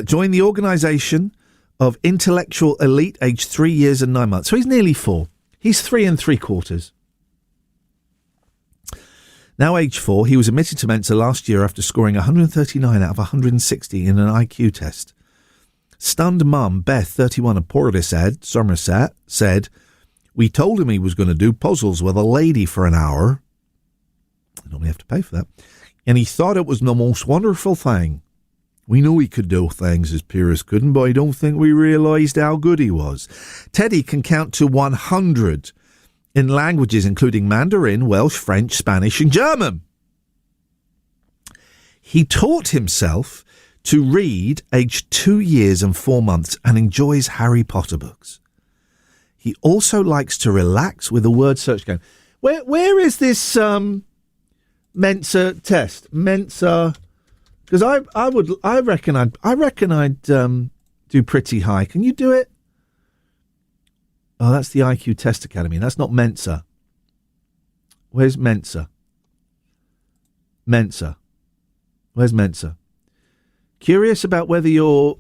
Joined the organisation of intellectual elite aged 3 years and 9 months. So he's nearly 4. He's 3 3/4. Now age 4, he was admitted to Mensa last year after scoring 139 out of 160 in an IQ test. Stunned mum, Beth, 31, of Portishead, Somerset, said, "We told him he was going to do puzzles with a lady for an hour." I normally have to pay for that. "And he thought it was the most wonderful thing. We knew he could do things as Pyrrhus couldn't, but I don't think we realised how good he was." Teddy can count to 100 in languages including Mandarin, Welsh, French, Spanish and German. He taught himself to read aged 2 years and 4 months and enjoys Harry Potter books. He also likes to relax with a word search game. Where is this Mensa test? Mensa, because I reckon I'd do pretty high. Can you do it? Oh, that's the IQ Test Academy. That's not Mensa. Where's Mensa? Mensa. Where's Mensa? Curious about your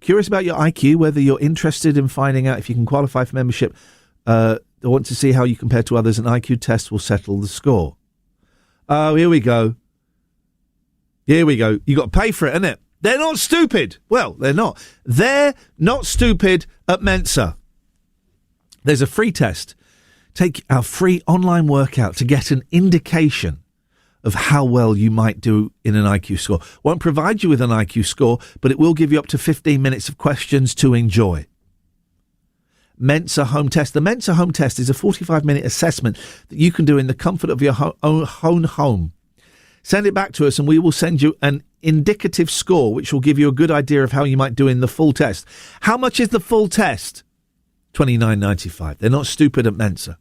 IQ, whether you're interested in finding out if you can qualify for membership. I want to see how you compare to others. An IQ test will settle the score. Oh, here we go. Here we go. You got to pay for it, innit? They're not stupid. Well, they're not. They're not stupid at Mensa. There's a free test. Take our free online workout to get an indication of how well you might do in an IQ score. Won't provide you with an IQ score, but it will give you up to 15 minutes of questions to enjoy. Mensa Home Test. The Mensa Home Test is a 45-minute assessment that you can do in the comfort of your own home. Send it back to us and we will send you an indicative score which will give you a good idea of how you might do in the full test. How much is the full test? $29.95. They're not stupid at Mensa.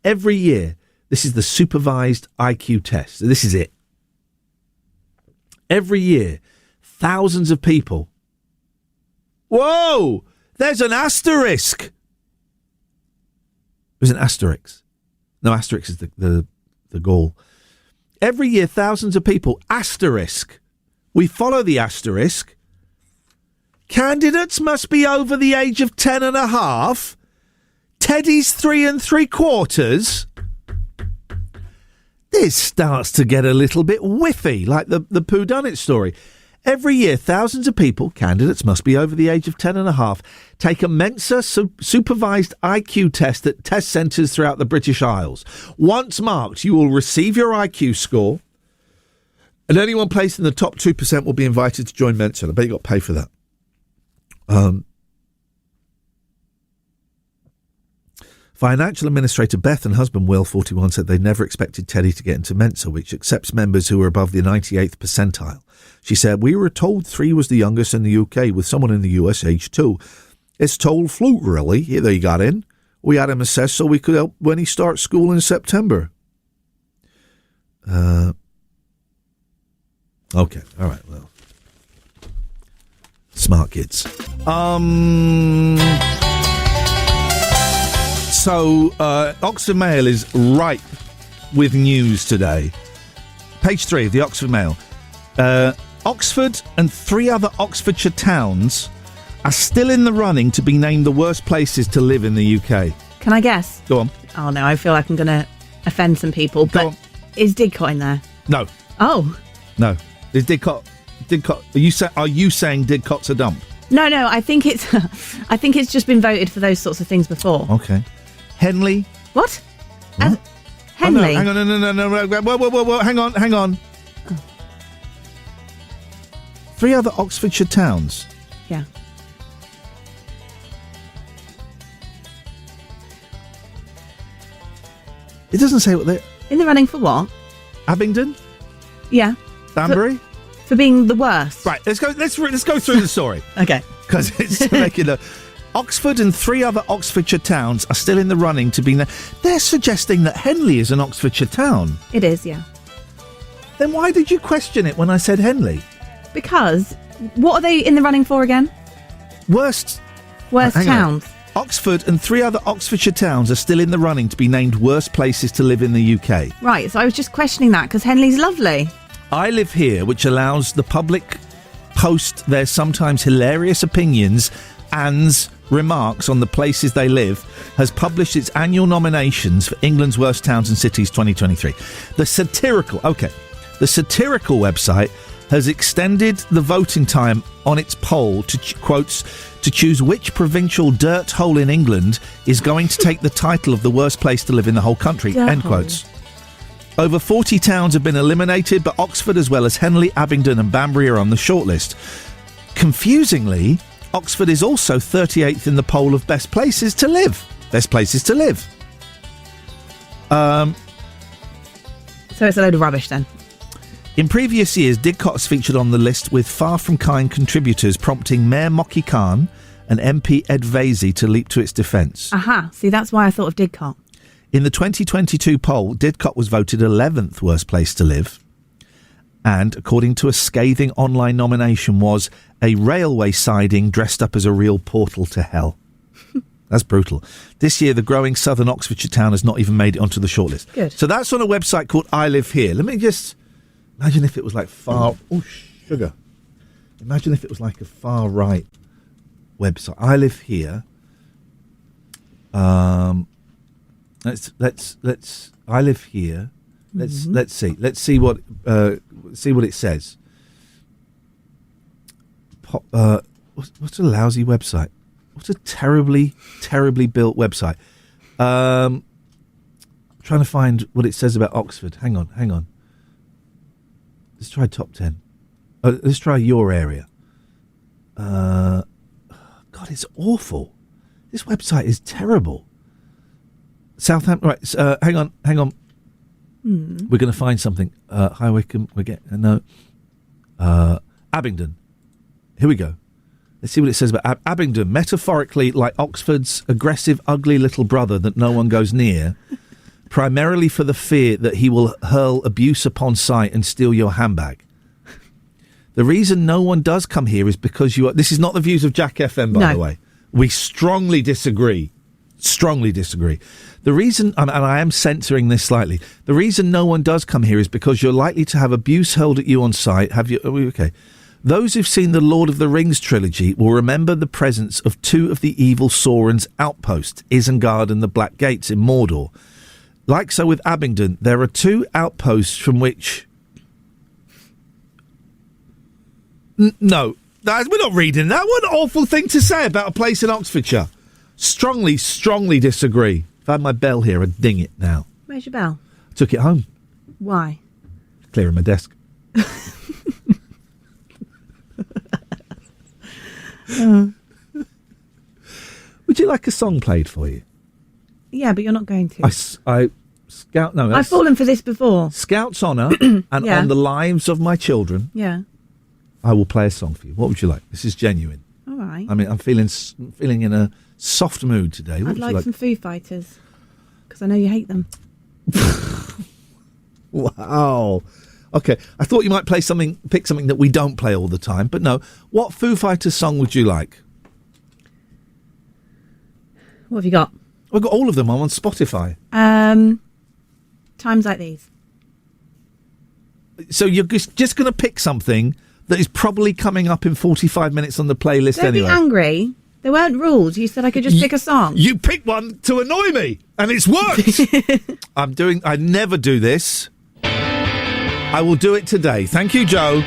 Every year, this is the supervised IQ test. So this is it. Every year, thousands of people. Whoa! There's an asterisk. There's an asterisk. No, asterisk is the goal. Every year, thousands of people. Asterisk. We follow the asterisk. Candidates must be over the age of 10 and a half. Teddy's 3 3/4. This starts to get a little bit whiffy, like the whodunit story. Every year, thousands of people, candidates must be over the age of 10 and a half, take a Mensa supervised IQ test at test centres throughout the British Isles. Once marked, you will receive your IQ score, and anyone placed in the top 2% will be invited to join Mensa. I bet you got to pay for that. Financial administrator Beth and husband Will, 41, said they never expected Teddy to get into Mensa, which accepts members who are above the 98th percentile. She said, "We were told 3 was the youngest in the UK, with someone in the US aged 2. It's told flute, really. They got in. We had him assessed so we could help when he starts school in September. Okay, all right, well. Smart kids. So, Oxford Mail is ripe with news today. Page 3 of the Oxford Mail. Oxford and 3 other Oxfordshire towns are still in the running to be named the worst places to live in the UK. Can I guess? Go on. Oh, no, I feel like I'm going to offend some people. Go but on. Is Didcot in there? No. Oh. No. Is Didcot... Are you saying Didcot's a dump? No, I think it's I think it's just been voted for those sorts of things before. Okay. Henley? What? What? Henley? Oh, no, hang on, no. Whoa, hang on. Oh. 3 other Oxfordshire towns. Yeah. It doesn't say what they're... In the running for what? Abingdon? Yeah. Banbury? For being the worst. Right, let's go through the story. Okay. Because it's making a... Oxford and 3 other Oxfordshire towns are still in the running to be... They're suggesting that Henley is an Oxfordshire town. It is, yeah. Then why did you question it when I said Henley? Because, what are they in the running for again? Worst Worst towns. Oxford and 3 other Oxfordshire towns are still in the running to be named worst places to live in the UK. Right, so I was just questioning that because Henley's lovely. I Live Here, which allows the public post their sometimes hilarious opinions and remarks on the places they live, has published its annual nominations for England's Worst Towns and Cities 2023. The satirical website has extended the voting time on its poll to quotes to choose which provincial dirt hole in England is going to take the title of the worst place to live in the whole country. Dirt End hole. quotes. Over 40 towns have been eliminated, but Oxford as well as Henley, Abingdon and Banbury are on the shortlist. Confusingly, Oxford is also 38th in the poll of best places to live. Best places to live. So it's a load of rubbish then. In previous years, Didcot has featured on the list with far from kind contributors, prompting Mayor Mocky Khan and MP Ed Vasey to leap to its defence. Aha, see, that's why I thought of Didcot. In the 2022 poll, Didcot was voted 11th worst place to live. And, according to a scathing online nomination, was a railway siding dressed up as a real portal to hell. That's brutal. This year, the growing southern Oxfordshire town has not even made it onto the shortlist. Good. So that's on a website called I Live Here. Let me just... Imagine if it was like far... Oh, sugar. Imagine if it was like a far right website. I Live Here. Let's. I Live Here. Let's see what it says. What's a lousy website? What's a terribly built website? Trying to find what it says about Oxford. Hang on. Let's try top 10. Let's try your area. God, it's awful. This website is terrible. Southampton. Right. Hang on. We're going to find something. High Wycombe. We're getting no. Abingdon. Here we go. Let's see what it says about Abingdon. Metaphorically, like Oxford's aggressive, ugly little brother that no one goes near, primarily for the fear that he will hurl abuse upon sight and steal your handbag. The reason no one does come here is because you are... This is not the views of Jack FM, by the way. We strongly disagree. The reason, and I am censoring this slightly, the reason no one does come here is because you're likely to have abuse hurled at you on sight. Okay. Those who've seen the Lord of the Rings trilogy will remember the presence of 2 of the evil Sauron's outposts, Isengard and the Black Gates in Mordor. Like so with Abingdon, there are 2 outposts from which... No, we're not reading that. What an awful thing to say about a place in Oxfordshire. Strongly disagree. If I had my bell here, I'd ding it now. Where's your bell? I took it home. Why? Clearing my desk. Would you like a song played for you? Yeah, but you're not going to. I scout... No, I've fallen for this before. Scout's honour and Yeah. on the lives of my children, Yeah. I will play a song for you. What would you like? This is genuine. All right. I mean, I'm feeling in a soft mood today. What I'd would you like some Foo Fighters, because I know you hate them. Wow. Okay, I thought you might pick something that we don't play all the time, but no. What Foo Fighters song would you like? What have you got? I've got all of them. I'm on Spotify. Times Like These. So you're just going to pick something that is probably coming up in 45 minutes on the playlist anyway. Don't be angry. There weren't rules. You said I could just pick a song. You picked one to annoy me, and it's worked. I never do this. I will do it today. Thank you, Joe.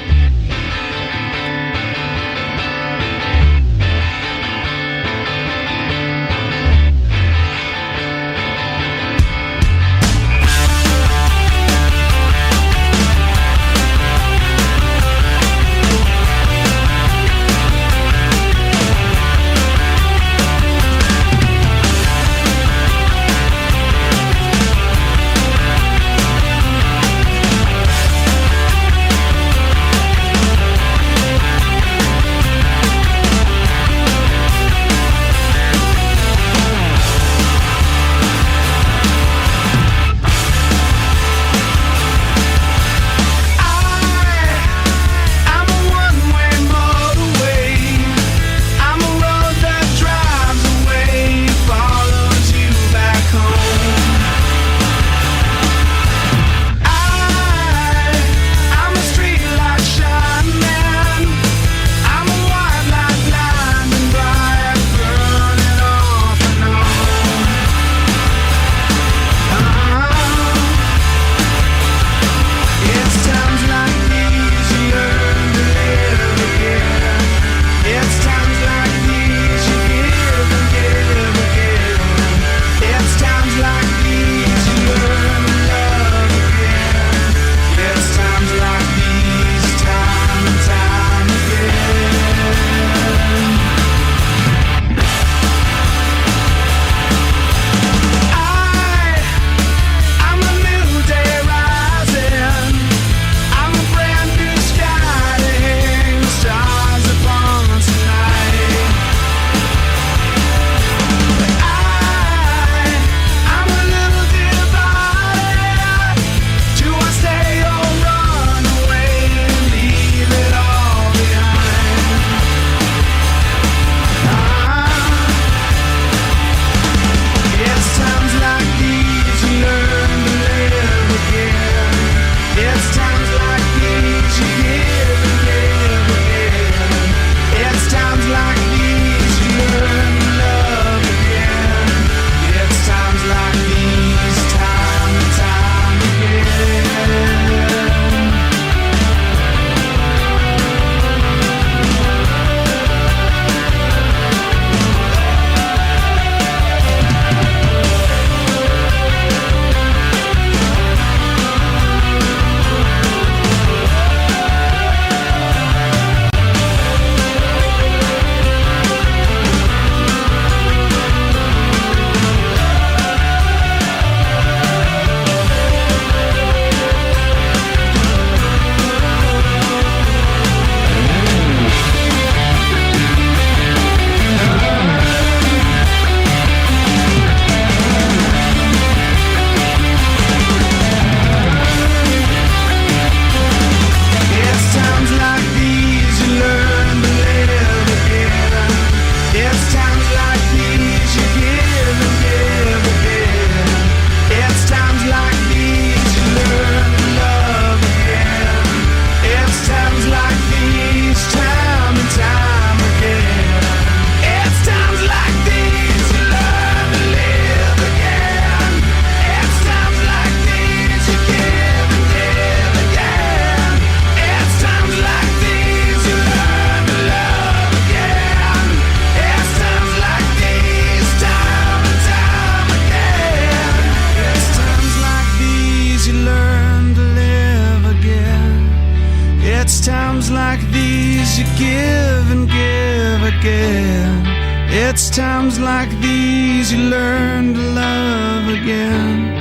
It's times like these you learn to love again.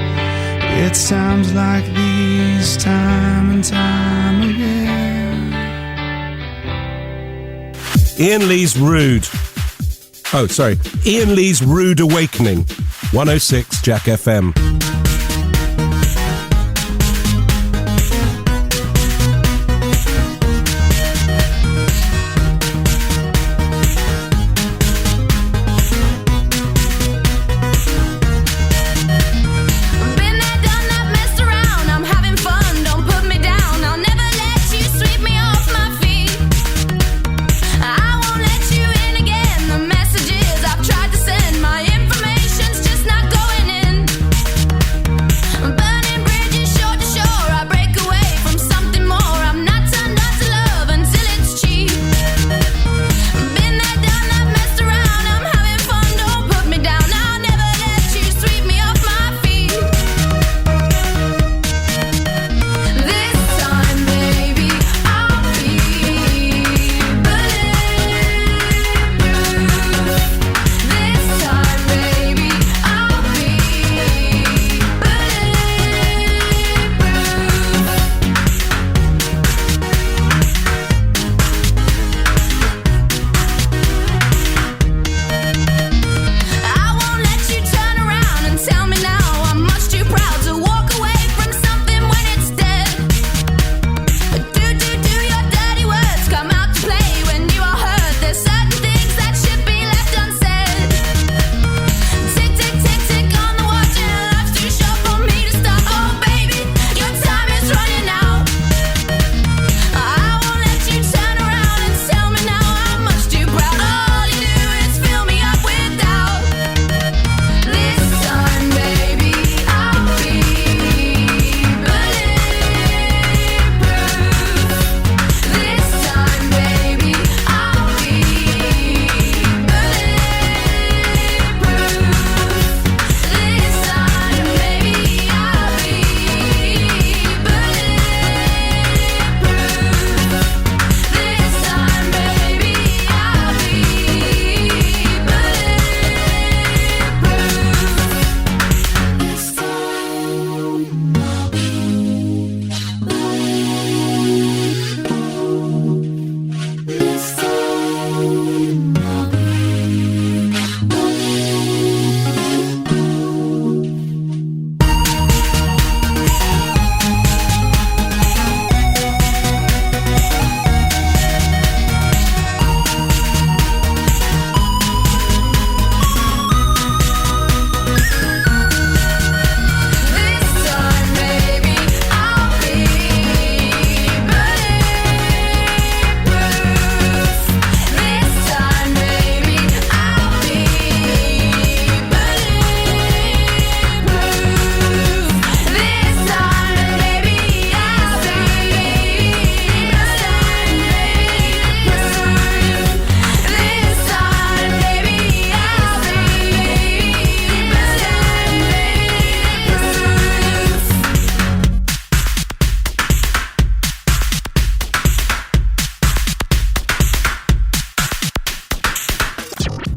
It's times like these, time and time again. Iain Lee's Rude. Oh, sorry. Iain Lee's Rude Awakening. 106 Jack FM.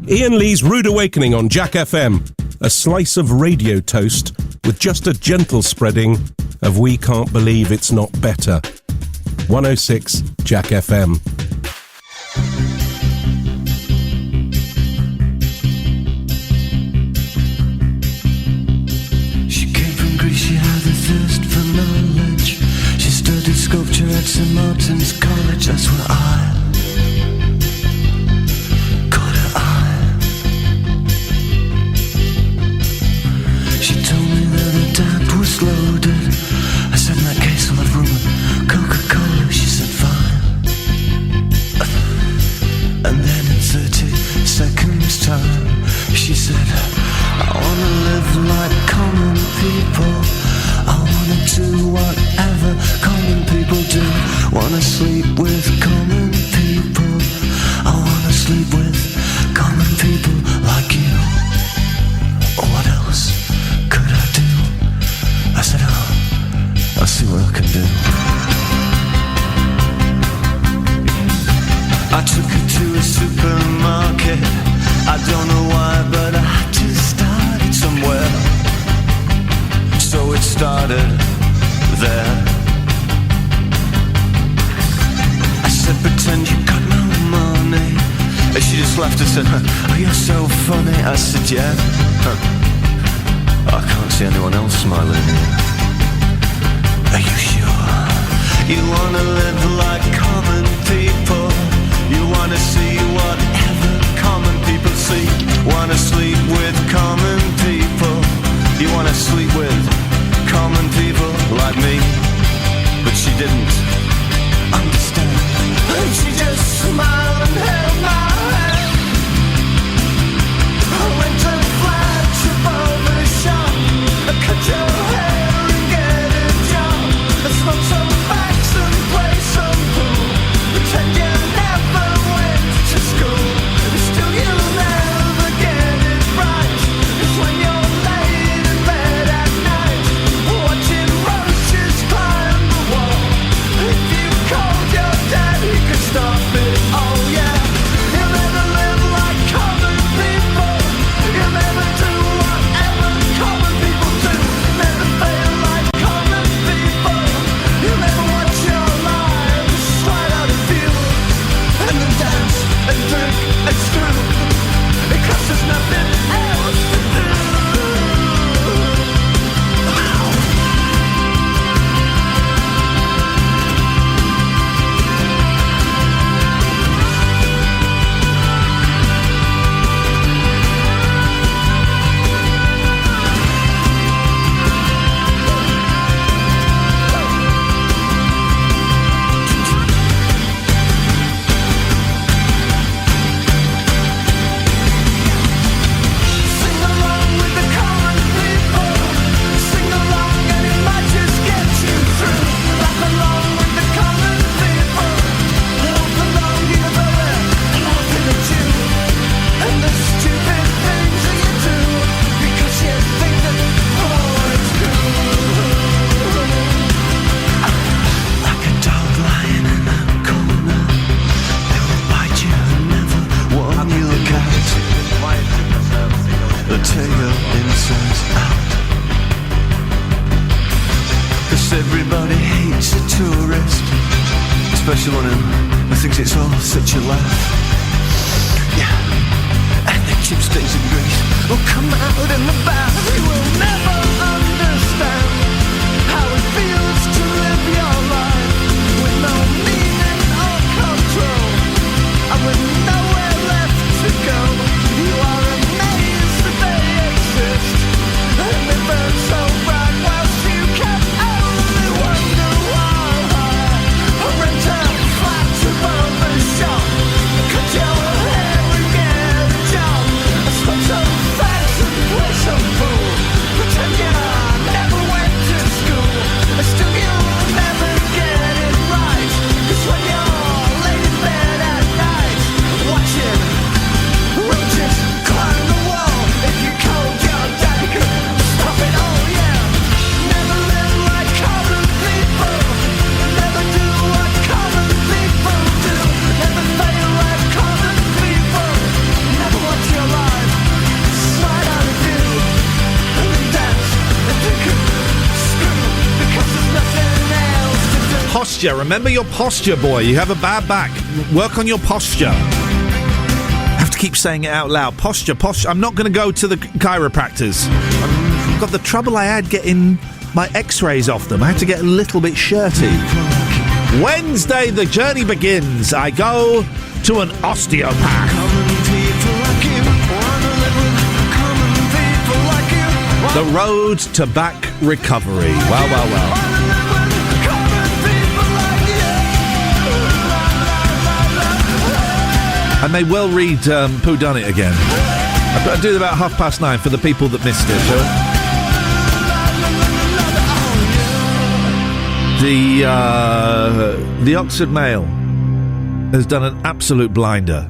Iain Lee's Rude Awakening on Jack FM. A slice of radio toast with just a gentle spreading of We Can't Believe It's Not Better. 106 Jack FM. She came from Greece, she had a thirst for knowledge. She studied sculpture at St. Martin's College. That's where I caught her eye. She told me that the tap was loaded. I said, in that case I'll have rum and Coca-Cola. She said, fine. And then in 30 seconds time, she said, I wanna live like common people. I wanna do whatever common people do. Wanna sleep with common people. I wanna sleep with common people like you. What else could I do? I said, oh, I'll see what I can do. I took her to a supermarket. I don't know why, but I had to start it somewhere. So it started there. I said, pretend you got no money. She just laughed and said, "Oh, you're so funny." I said, "Yeah." I can't see anyone else smiling. Are you sure? You wanna live like common people. You wanna see whatever common people see. Wanna sleep with common people. You wanna sleep with common people like me. But she didn't understand. And she just smiled and held my hand. I went to flat above the shop. I cut your hair and get a job. I smoke some facts and play some pool. Pretend you never went to school. Still you'll never get it right. It's when you're laid in bed at night, watching roaches climb the wall. If you called your dad, he could stop it. Oh yeah. You'll never live like common people. You'll never do whatever common people do. Never fail like common people. You'll never watch your lives slide out of view. And then dance and drink and screw. Because there's nothing else to do. Sing along with the common people. Sing along and it might just get you through. Laugh along with the common people. Walk along together and laughing at you. And the stupid things that you do. Because you think that, oh, it's cool. Like a dog lying in a corner. They will bite you and never warn you look out. They'll tear your insides out. 'Cause everybody hates a tourist, especially one who thinks it's all such a laugh. Yeah, and the chipsticks and grease will come out in the bath. You will never understand how it feels to live your life with no meaning or control, and with nowhere left to go. You are amazed that they exist, and they burn so bright whilst you can only wonder why. I rent a flat above the shop, cut your hair and get a job. I smoke some facts and play some pool. Pretend you never went to school. Still you'll never get it right. 'Cause when you're laid in bed at night, watching roaches climb the wall. If you called your dad, he could stop it. Oh yeah. Never live like common people. Never do what common people do. Never fail like common people. Never watch your life slide out of view. And then dance and drink and screw. Because there's nothing else to do. Posture. Remember your posture, boy. You have a bad back. Work on your posture. I have to keep saying it out loud. Posture. I'm not going to go to the chiropractors. I've got the trouble I had getting my x-rays off them. I had to get a little bit shirty. Wednesday, the journey begins. I go to an osteopath. Common people like you wanna live with common people like you. The road to back recovery. Well. I may well read Who Done It again. I've got to do it about 9:30 for the people that missed it. The Oxford Mail has done an absolute blinder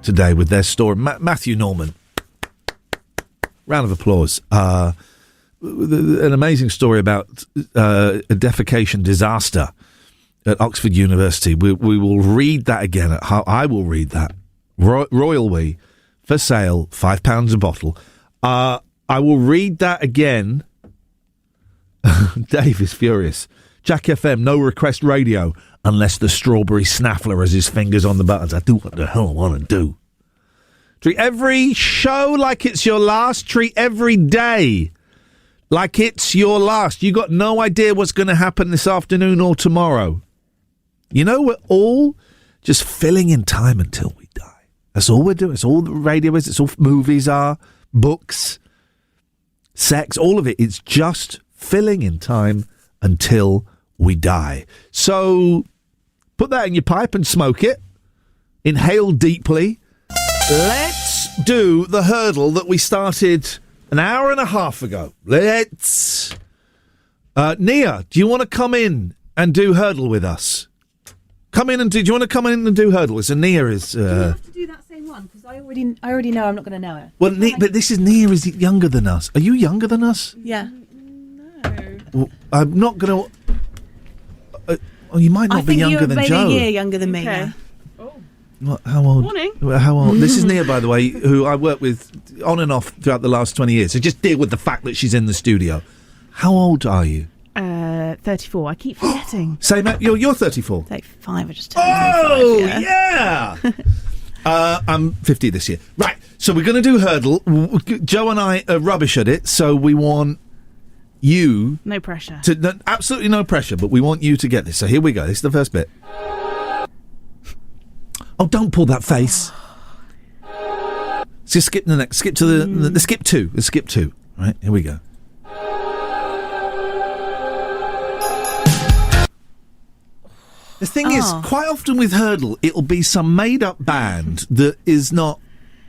today with their story. Matthew Norman. Round of applause. An amazing story about a defecation disaster at Oxford University. We will read that again. I will read that. Royal We, for sale, £5 a bottle. I will read that again. Dave is furious. Jack FM, no request radio, unless the strawberry snaffler has his fingers on the buttons. I do what the hell I want to do. Treat every show like it's your last. Treat every day like it's your last. You got no idea what's going to happen this afternoon or tomorrow. You know, we're all just filling in time until we die. That's all we're doing. It's all the radio is. It's all movies are, books, sex, all of it. It's just filling in time until we die. So put that in your pipe and smoke it. Inhale deeply. Let's do the hurdle that we started an hour and a half ago. Let's... Nia, do you want to come in and do hurdle with us? Come in and do you want to come in and do hurdle? So Nia is... Do you have to do that same one? Because I already know I'm not going to know it. Well, but this is Nia is younger than us. Are you younger than us? Yeah. No. Well, I'm not going to... you might not be younger than Joe. I think you're maybe a year younger than me. Okay. Yeah. What, how old? Morning. How old? This is Nia, by the way, who I worked with on and off throughout the last 20 years. So just deal with the fact that she's in the studio. How old are you? 34. I keep forgetting. Say, Matt, you're 34. 35. I just turned 35, yeah! I'm 50 this year. Right, so we're going to do hurdle. Joe and I are rubbish at it, so we want you... No pressure. Absolutely no pressure, but we want you to get this. So here we go. This is the first bit. Oh, don't pull that face. Just skip the next. Skip to the skip two. Let's skip two. Right, here we go. The thing is, quite often with hurdle, it'll be some made-up band that is no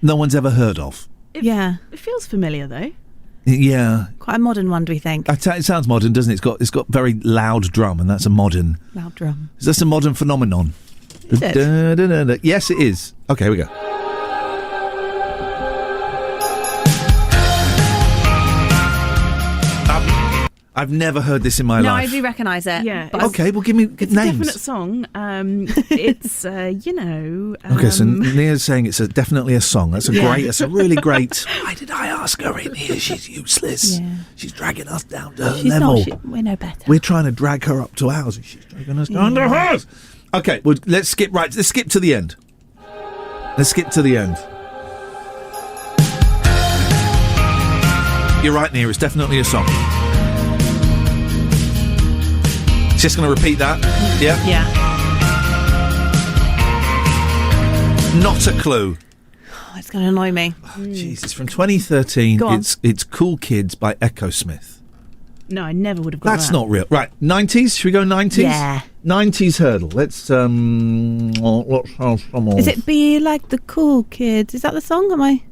one's ever heard of. It feels familiar though. Yeah, quite a modern one. Do we think? It sounds modern, doesn't it? It's got very loud drum, and that's a modern loud drum. Is that a modern phenomenon? Is it? Yes, it is. Okay, here we go. I've never heard this in my life. No, I do recognise it. Yeah. Okay, well, give me it's names. a definite song. It's, you know... okay, so Nia's saying it's definitely a song. That's a really great... Why did I ask her in here? She's useless. Yeah. She's dragging us down to her level. We're no better. We're trying to drag her up to ours, and she's dragging us down to hers. Okay, well, let's skip to the end. Let's skip to the end. You're right, Nia, it's definitely a song. Just going to repeat that. Yeah? Yeah. Not a clue. Oh, it's going to annoy me. Jeez, it's from 2013. Go on. It's Cool Kids by Echo Smith. No, I never would have got That's that. not real. Right, 90s? Should we go 90s? Yeah. 90s hurdle. Let's have some more. Is it Be Like the Cool Kids? Is that the song? Am I?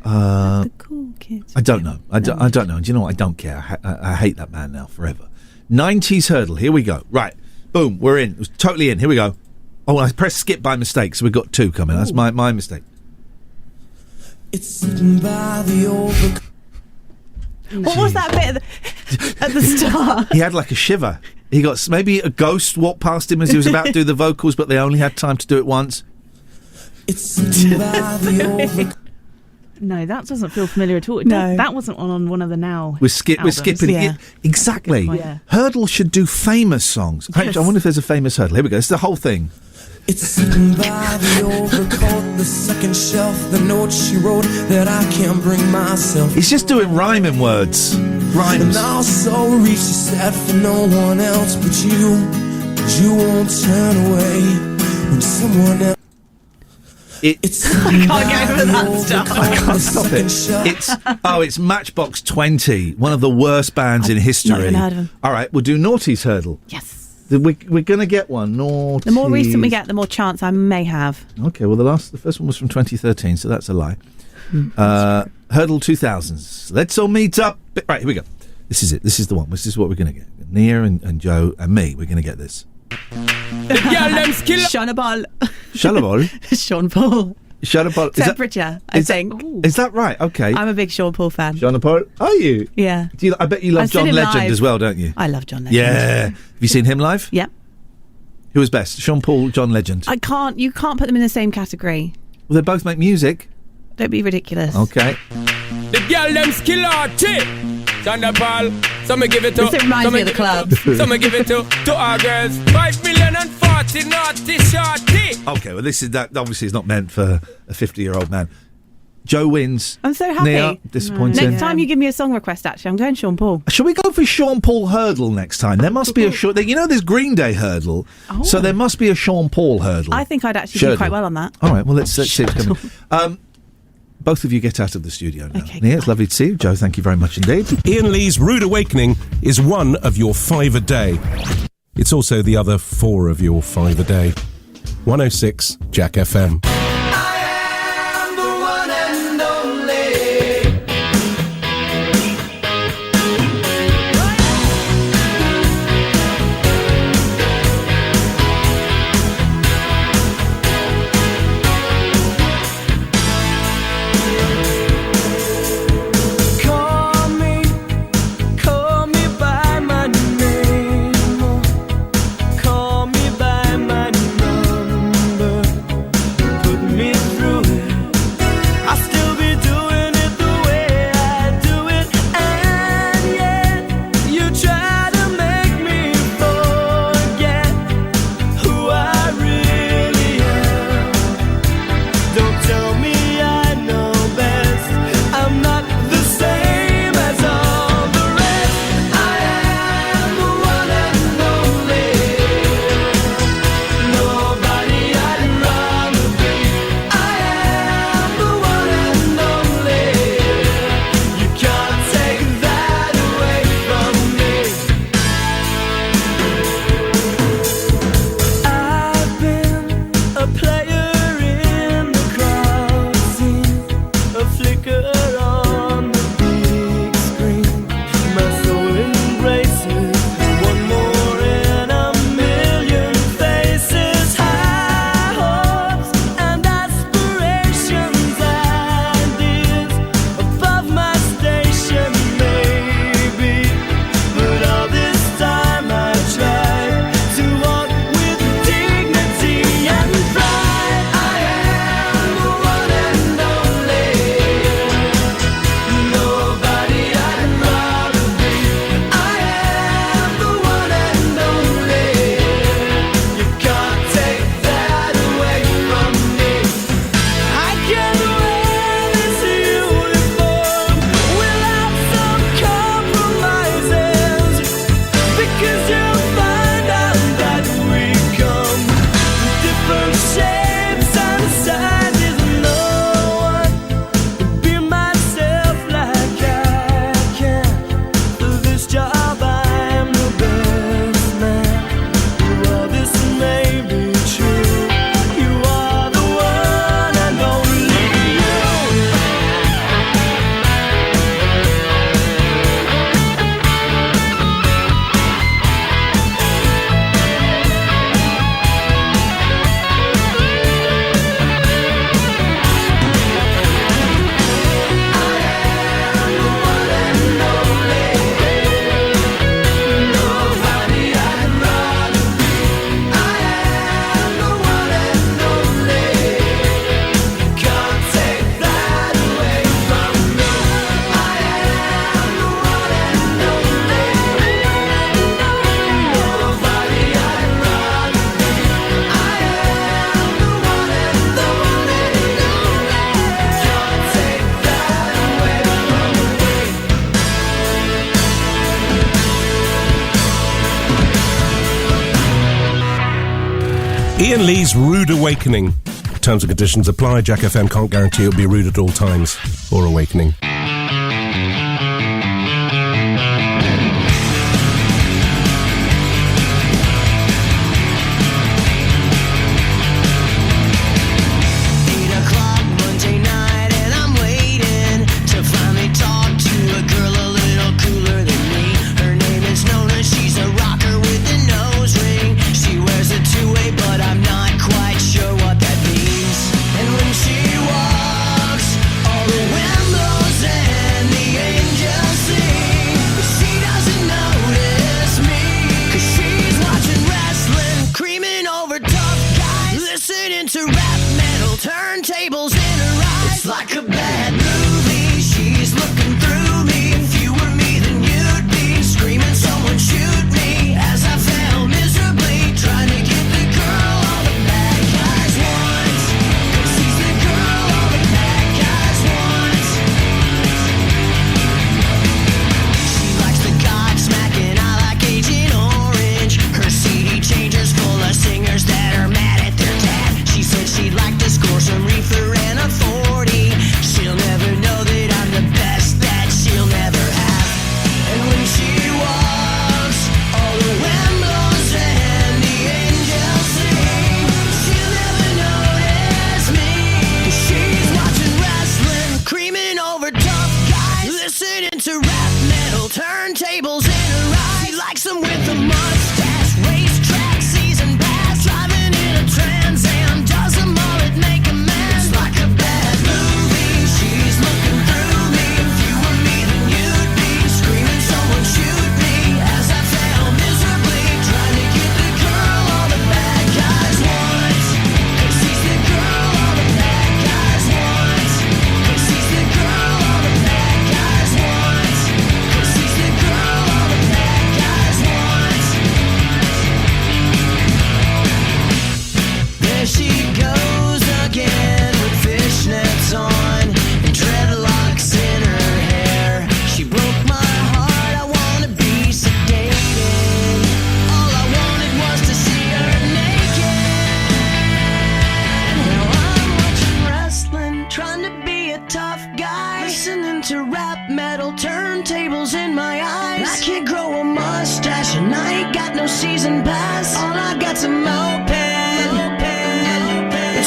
The Cool Kids. I don't know. I don't know. Do you know what? I don't care. I hate that man now forever. 90s hurdle. Here we go. Right. Boom. We're in. It was totally in. Here we go. Oh, I pressed skip by mistake, so we've got two coming. That's my mistake. It's sitting by the over. What was that bit at the start? He had like a shiver. He got maybe a ghost walked past him as he was about to do the vocals, but they only had time to do it once. It's sitting by the over. No, that doesn't feel familiar at all. No. That wasn't on one of the Now We're albums. skipping. Yeah. Exactly. Yeah. Hurdle should do famous songs. Yes. I wonder if there's a famous hurdle. Here we go. It's the whole thing. It's sitting by the overcoat, the second shelf, the note she wrote that I can't bring myself. He's just doing rhyming words. And Rhymes. I'll so reach the set for no one else but you. You won't turn away when someone else. It's I can't get over that stuff. I can't stop it. It's Matchbox 20, one of the worst bands in history. not even heard of them. All right, we'll do Naughty's hurdle. Yes. We're going to get one. Naughty. The more recent we get, the more chance I may have. Okay, well, the first one was from 2013, so that's a lie. Hurdle 2000s. Let's all meet up. Right, here we go. This is it. This is the one. This is what we're going to get. Nia and Joe and me, we're going to get this. Sean Paul. Shalabol? Sean Paul. Shalabol. Temperature, I think. Is that right? Okay. I'm a big Sean Paul fan. Sean Paul? Are you? Yeah. I bet you love I've seen John him Legend live. as well, don't you? I love John Legend. Yeah. Have you seen him live? Yep. Who was best? Sean Paul, John Legend? You can't put them in the same category. Well, they both make music. Don't be ridiculous. Okay. The girl them skill arty. Thunderball, So me give it to. This reminds me of the club. So me give it to our girls. 5 million and 40 naughty shorty. Okay, well, this is that. Obviously, it's not meant for a 50-year-old man. Joe wins. I'm so happy. Nia, disappointing. Next time you give me a song request, actually, I'm going Sean Paul. Shall we go for Sean Paul hurdle next time? There must be a there's Green Day hurdle, so there must be a Sean Paul hurdle. I think I'd actually do quite well on that. All right, well, let's see what's coming. Both of you get out of the studio now. Okay, Nia, it's lovely to see you. Joe, thank you very much indeed. Iain Lee's Rude Awakening is one of your 5 a day. It's also the other 4 of your 5 a day. 106 Jack FM. Iain Lee's Rude Awakening. Terms and conditions apply. Jack FM can't guarantee it'll be rude at all times or awakening. All the wind blows and the angels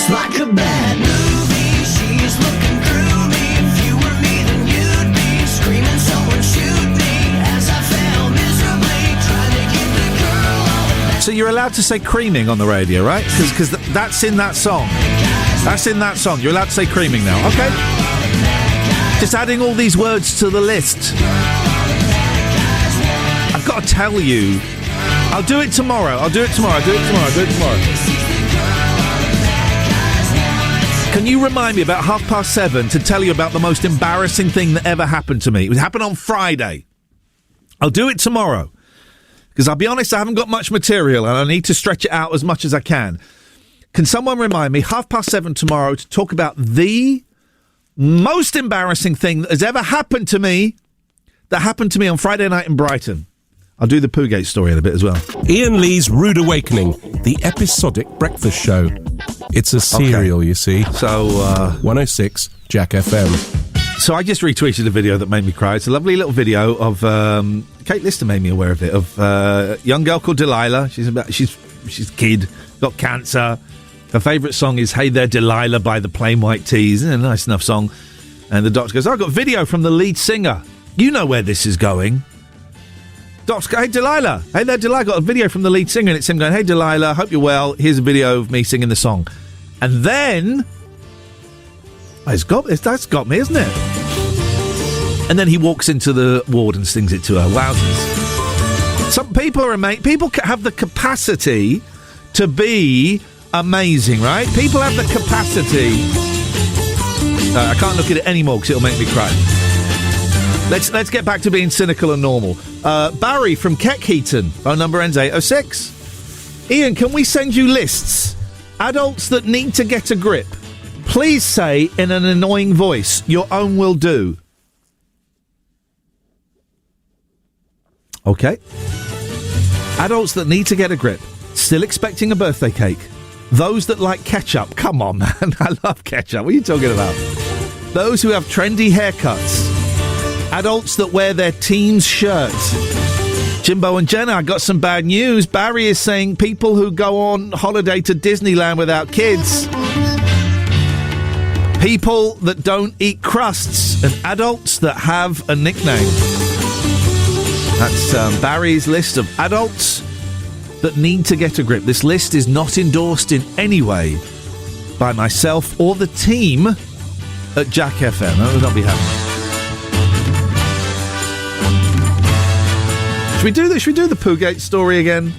It's like a bad movie. She's looking through me. If you were me, then you'd be screaming, someone shoot me. As I fell miserably, trying to give the girl all the best. So you're allowed to say creaming on the radio, right? Because that's in that song. That's in that song. You're allowed to say creaming now. Okay. Just adding all these words to the list. I've got to tell you, I'll do it tomorrow. Can you remind me about 7:30 to tell you about the most embarrassing thing that ever happened to me? It happened on Friday. I'll do it tomorrow. Because I'll be honest, I haven't got much material and I need to stretch it out as much as I can. Can someone remind me, 7:30 tomorrow, to talk about the most embarrassing thing that has ever happened to me, that happened to me on Friday night in Brighton? I'll do the Poogate story in a bit as well. Iain Lee's Rude Awakening, the episodic breakfast show. It's a serial, you see. So, 106 Jack FM. So I just retweeted a video that made me cry. It's a lovely little video of Kate Lister made me aware of it, of a young girl called Delilah. She's a kid, got cancer. Her favourite song is Hey There Delilah by the Plain White Tees. A nice enough song. And the doctor goes, I got video from the lead singer. You know where this is going. Doctor goes, hey Delilah, hey there Delilah. Got a video from the lead singer, and it's him going, hey Delilah, hope you're well. Here's a video of me singing the song. And then that's got me, isn't it? And then he walks into the ward and sings it to her. Wowzers. Some people are amazing. People have the capacity to be amazing, right? People have the capacity. I can't look at it anymore because it'll make me cry. Let's get back to being cynical and normal. Barry from Keckheaton, phone number ends 806. Iain, can we send you lists? Adults that need to get a grip. Please say in an annoying voice. Your own will do. Okay. Adults that need to get a grip. Still expecting a birthday cake. Those that like ketchup. Come on, man. I love ketchup. What are you talking about? Those who have trendy haircuts. Adults that wear their team's shirt. Jimbo and Jenna, I got some bad news. Barry is saying people who go on holiday to Disneyland without kids. People that don't eat crusts. And adults that have a nickname. That's Barry's list of adults that need to get a grip. This list is not endorsed in any way by myself or the team at Jack FM. That would not be happening. Should we do this? Should we do the Poogate story again?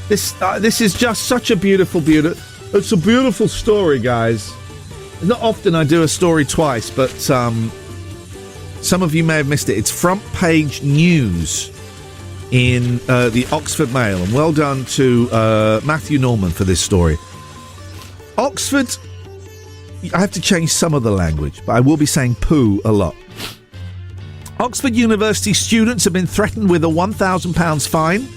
This is just such a beautiful. It's a beautiful story, guys. Not often I do a story twice, but some of you may have missed it. It's front page news in the Oxford Mail, and well done to Matthew Norman for this story. Oxford, I have to change some of the language, but I will be saying poo a lot. Oxford University students have been threatened with a £1,000 fine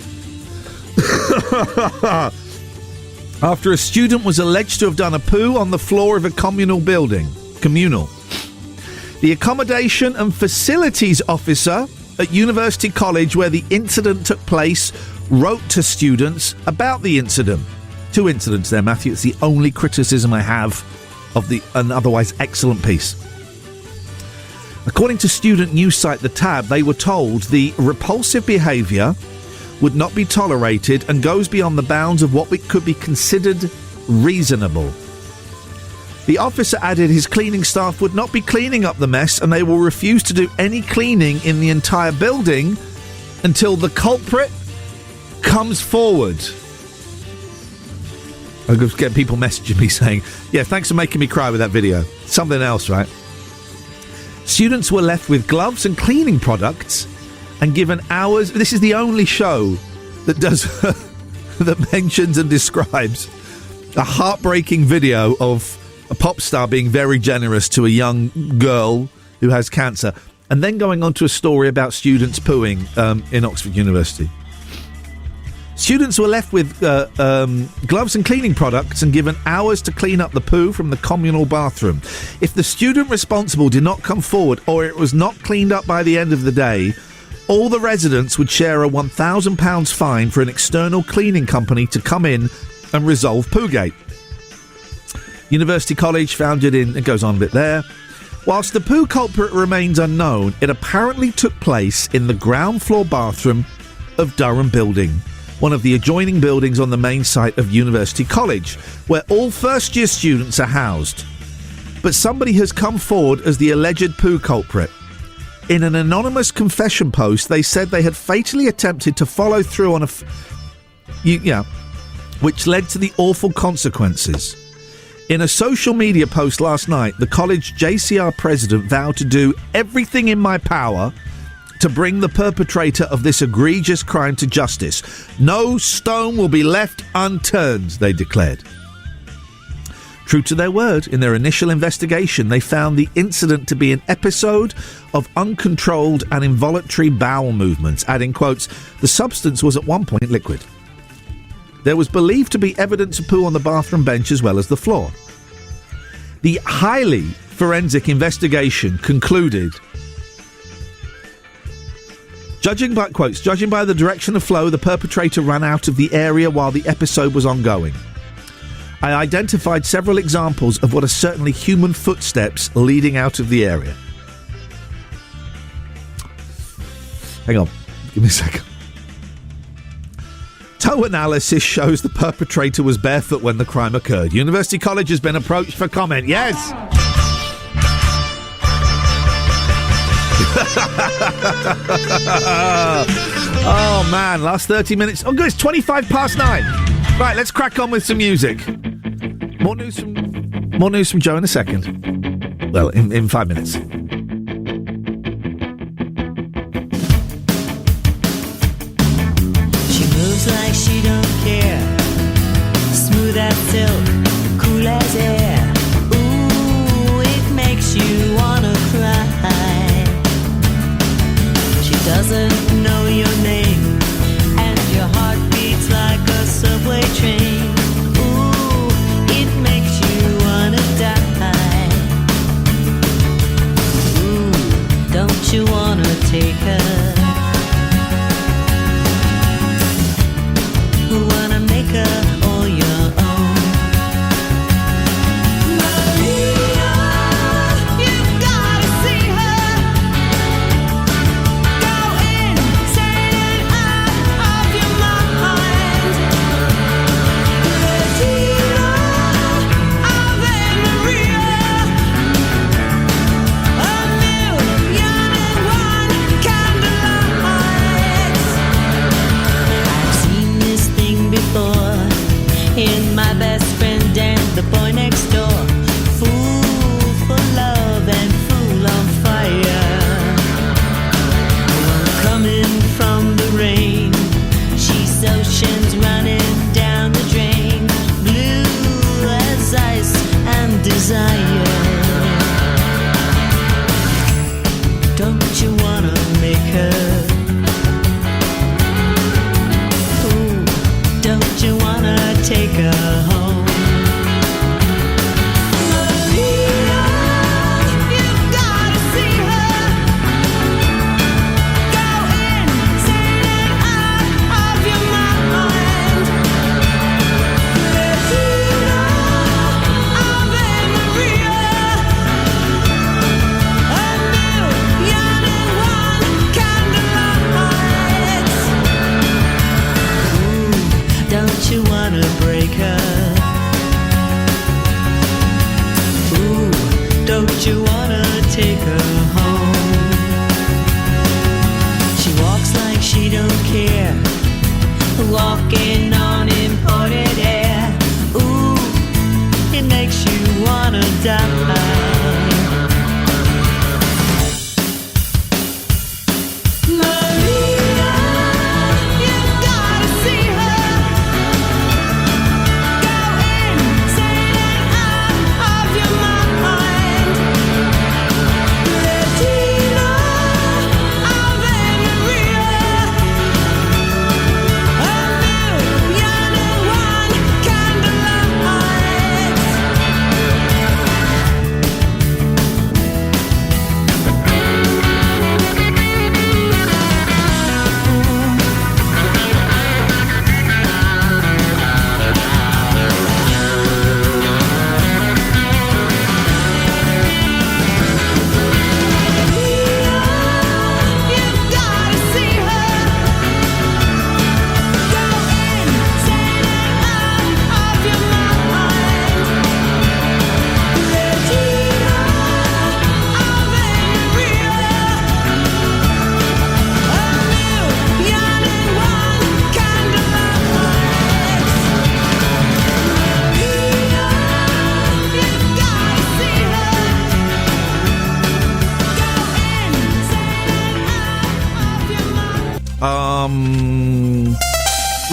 after a student was alleged to have done a poo on the floor of a communal building. The accommodation and facilities officer at University College, where the incident took place, wrote to students about the incident. 2 incidents there, Matthew. It's the only criticism I have of an otherwise excellent piece. According to student news site The Tab, they were told the repulsive behaviour would not be tolerated and goes beyond the bounds of what could be considered reasonable. The officer added his cleaning staff would not be cleaning up the mess and they will refuse to do any cleaning in the entire building until the culprit comes forward. I'm getting people messaging me saying, yeah, thanks for making me cry with that video. Something else, right? Students were left with gloves and cleaning products and given hours. This is the only show that does that mentions and describes a heartbreaking video of a pop star being very generous to a young girl who has cancer, and then going on to a story about students pooing in Oxford University. Students were left with gloves and cleaning products and given hours to clean up the poo from the communal bathroom. If the student responsible did not come forward or it was not cleaned up by the end of the day, all the residents would share a £1,000 fine for an external cleaning company to come in and resolve Poogate. University College, founded in... It goes on a bit there. Whilst the poo culprit remains unknown, it apparently took place in the ground floor bathroom of Durham Building, one of the adjoining buildings on the main site of University College, where all first-year students are housed. But somebody has come forward as the alleged poo culprit. In an anonymous confession post, they said they had fatally attempted to follow through on which led to the awful consequences. In a social media post last night, the college JCR president vowed to do everything in my power to bring the perpetrator of this egregious crime to justice. No stone will be left unturned, they declared. True to their word, in their initial investigation, they found the incident to be an episode of uncontrolled and involuntary bowel movements, adding quotes, the substance was at one point liquid. There was believed to be evidence of poo on the bathroom bench as well as the floor. The highly forensic investigation concluded, judging by the direction of flow, the perpetrator ran out of the area while the episode was ongoing. I identified several examples of what are certainly human footsteps leading out of the area. Hang on, give me a second. Toe analysis shows the perpetrator was barefoot when the crime occurred. University College has been approached for comment. Yes! Oh, man. Last 30 minutes. Oh, good. It's 25 past 9. Right, let's crack on with some music. More news from Joe in a second. Well, in 5 minutes. Like she don't care, smooth as silk, cool as air. Ooh, it makes you wanna cry. She doesn't know your name, and your heart beats like a subway train. Ooh, it makes you wanna die. Ooh, don't you wanna take her? Who wanna make her all your own? Maria, you've gotta see her. Go insane out of your mind. Regina, Ave Maria. A million and one candlelights. I've seen this thing before in my best friend and the boy next door. Fool for love and fool on fire. One coming from the rain, she's oceans running down the drain. Blue as ice and desire. Don't you wanna make her? Don't you wanna take her home? Maria, you've gotta see her. Go insane out of your mind. Regina, Ave Maria. A million and one candlelights. Don't you wanna break her? Ooh, don't you wanna take her home? She walks like she don't care, walking on imported air. Ooh, it makes you wanna die. Maria, you've gotta see her. Go insane out of your mind. Regina, Ave Maria. A million and one candlelights.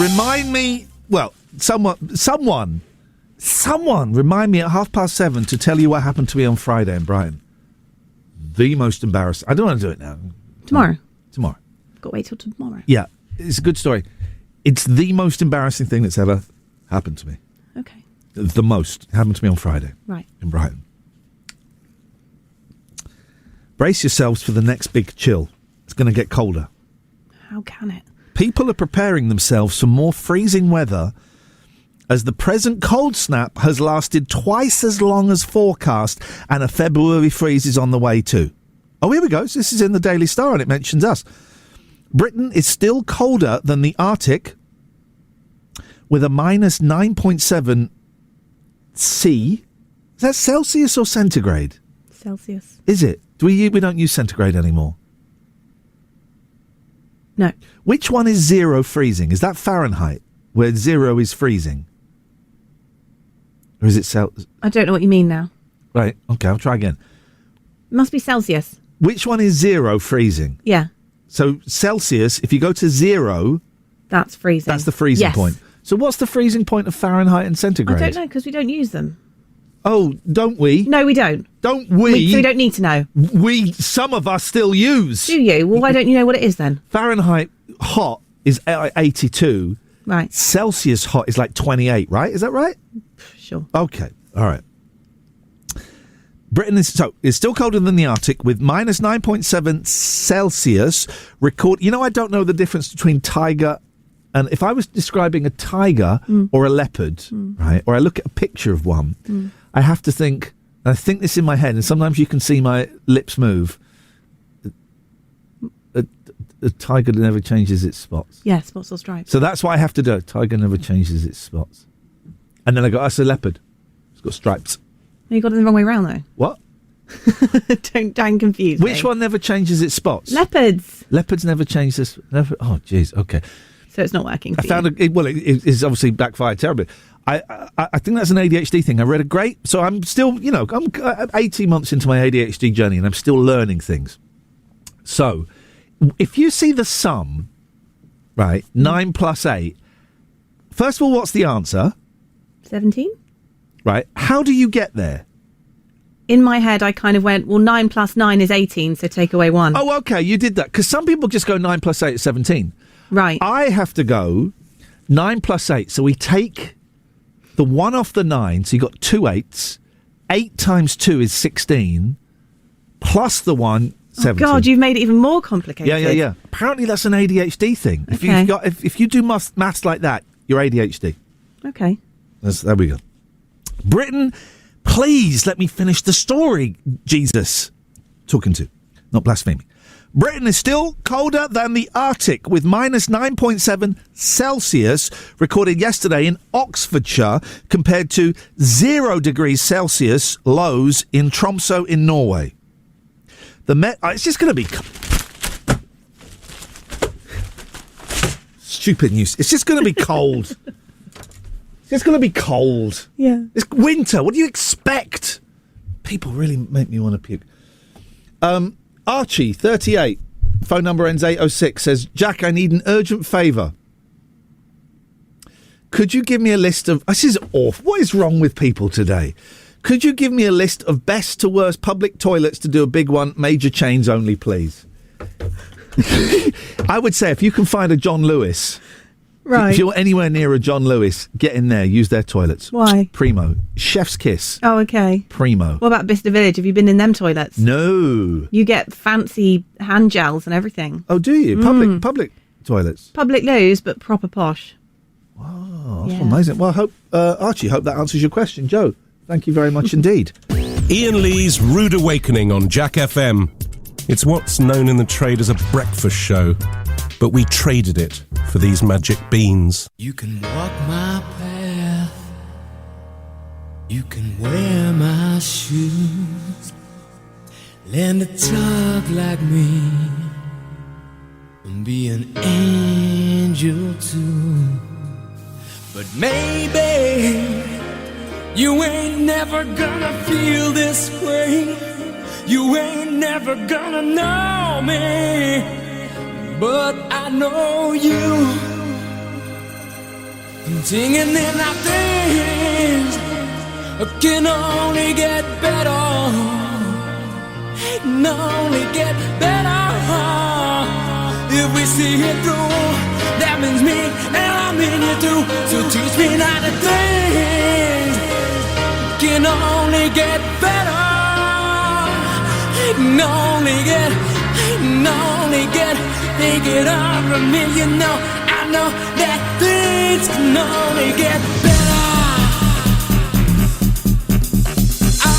Remind me. Well, someone, remind me at 7:30 to tell you what happened to me on Friday in Brighton. The most embarrassing. I don't want to do it now. Tomorrow. Tomorrow. Got to wait till tomorrow. Yeah, it's a good story. It's the most embarrassing thing that's ever happened to me. Okay. The most. It happened to me on Friday. Right. In Brighton. Brace yourselves for the next big chill. It's going to get colder. How can it? People are preparing themselves for more freezing weather as the present cold snap has lasted twice as long as forecast and a February freeze is on the way too. Oh, here we go. So this is in the Daily Star and it mentions us. Britain is still colder than the Arctic with a minus 9.7 C. Is that Celsius or centigrade? Celsius. Is it? We don't use centigrade anymore. No. Which one is 0 freezing? Is that Fahrenheit, where 0 is freezing? Or is it Celsius? I don't know what you mean now. Right, okay, I'll try again. It must be Celsius. Which one is 0 freezing? Yeah. So Celsius, if you go to 0... That's freezing. That's the freezing point. So what's the freezing point of Fahrenheit and centigrade? I don't know, because we don't use them. Oh, don't we? No, we don't. Don't we? So we don't need to know. Some of us still use. Do you? Well, why don't you know what it is then? Fahrenheit hot is 82. Right. Celsius hot is like 28, right? Is that right? Sure. Okay. All right. Britain is still colder than the Arctic with minus 9.7 Celsius. You know, I don't know the difference between tiger and if I was describing a tiger or a leopard, right, or I look at a picture of one, I have to think, and I think this in my head, and sometimes you can see my lips move. A tiger never changes its spots. Yeah, spots or stripes. So that's what I have to do. Tiger never changes its spots. And then I go, that's a leopard. It's got stripes. You got it the wrong way around, though. What? Don't confuse me. Which one never changes its spots? Leopards. Leopards never change this. Oh, jeez. Okay. So it's not working. I found it's obviously backfired terribly. I think that's an ADHD thing. I read a great. So I'm still, I'm 18 months into my ADHD journey, and I'm still learning things. So, if you see the sum, right, 9 plus 8. First of all, what's the answer? 17. Right. How do you get there? In my head, I kind of went, well, 9 plus 9 is 18, so take away 1. Oh, okay, you did that. Because some people just go 9 plus 8 is 17. Right. I have to go 9 plus 8. So we take the 1 off the 9, so you got 2 8s. 8 times 2 is 16, plus the 1, 17. Oh, God, you've made it even more complicated. Yeah. Apparently that's an ADHD thing. Okay. If you do maths like that, you're ADHD. Okay. There we go. Britain, please let me finish the story, Jesus. Talking to, not blaspheming. Britain is still colder than the Arctic with minus 9.7 Celsius recorded yesterday in Oxfordshire compared to 0 degrees Celsius lows in Tromsø in Norway. It's just going to be... Stupid news. It's just going to be cold. It's going to be cold. Yeah. It's winter. What do you expect? People really make me want to puke. Archie, 38, phone number ends 806, says, Jack, I need an urgent favour. Could you give me a list of... This is awful. What is wrong with people today? Could you give me a list of best to worst public toilets to do a big one, major chains only, please? I would say if you can find a John Lewis... Right. If you're anywhere near a John Lewis, get in there, use their toilets. Why? Primo. Chef's kiss. Oh, okay. Primo. What about Bicester Village? Have you been in them toilets? No. You get fancy hand gels and everything. Oh, do you? Public toilets? Public loos, but proper posh. Oh, that's amazing. Well, Archie, hope that answers your question. Joe, thank you very much indeed. Iain Lee's Rude Awakening on Jack FM. It's what's known in the trade as a breakfast show, but we traded it for these magic beans. You can walk my path, you can wear my shoes, learn to talk like me, and be an angel too. But maybe you ain't never gonna feel this way, you ain't never gonna know me. but I know you. Singing in our things can only get better. It can only get better. If we see it through, that means me and I mean you too. So teach me not to think. Can only get better. It can only get. Take it all from me, you know. I know that things can only get better. I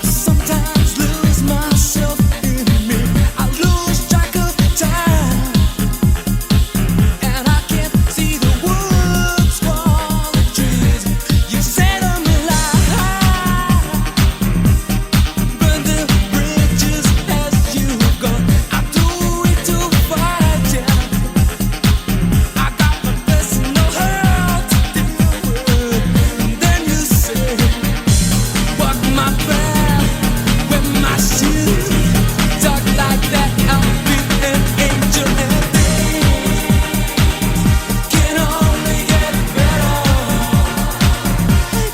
sometimes lose myself in me. I lose track of time, and I can't see the woods for the trees. You say to me like, but the bridges as you go, I do it to fight you. I got my personal hurt to deal with. And then you say, walk my path with my shoes. Talk like that, I'll be an angel and things can only get better.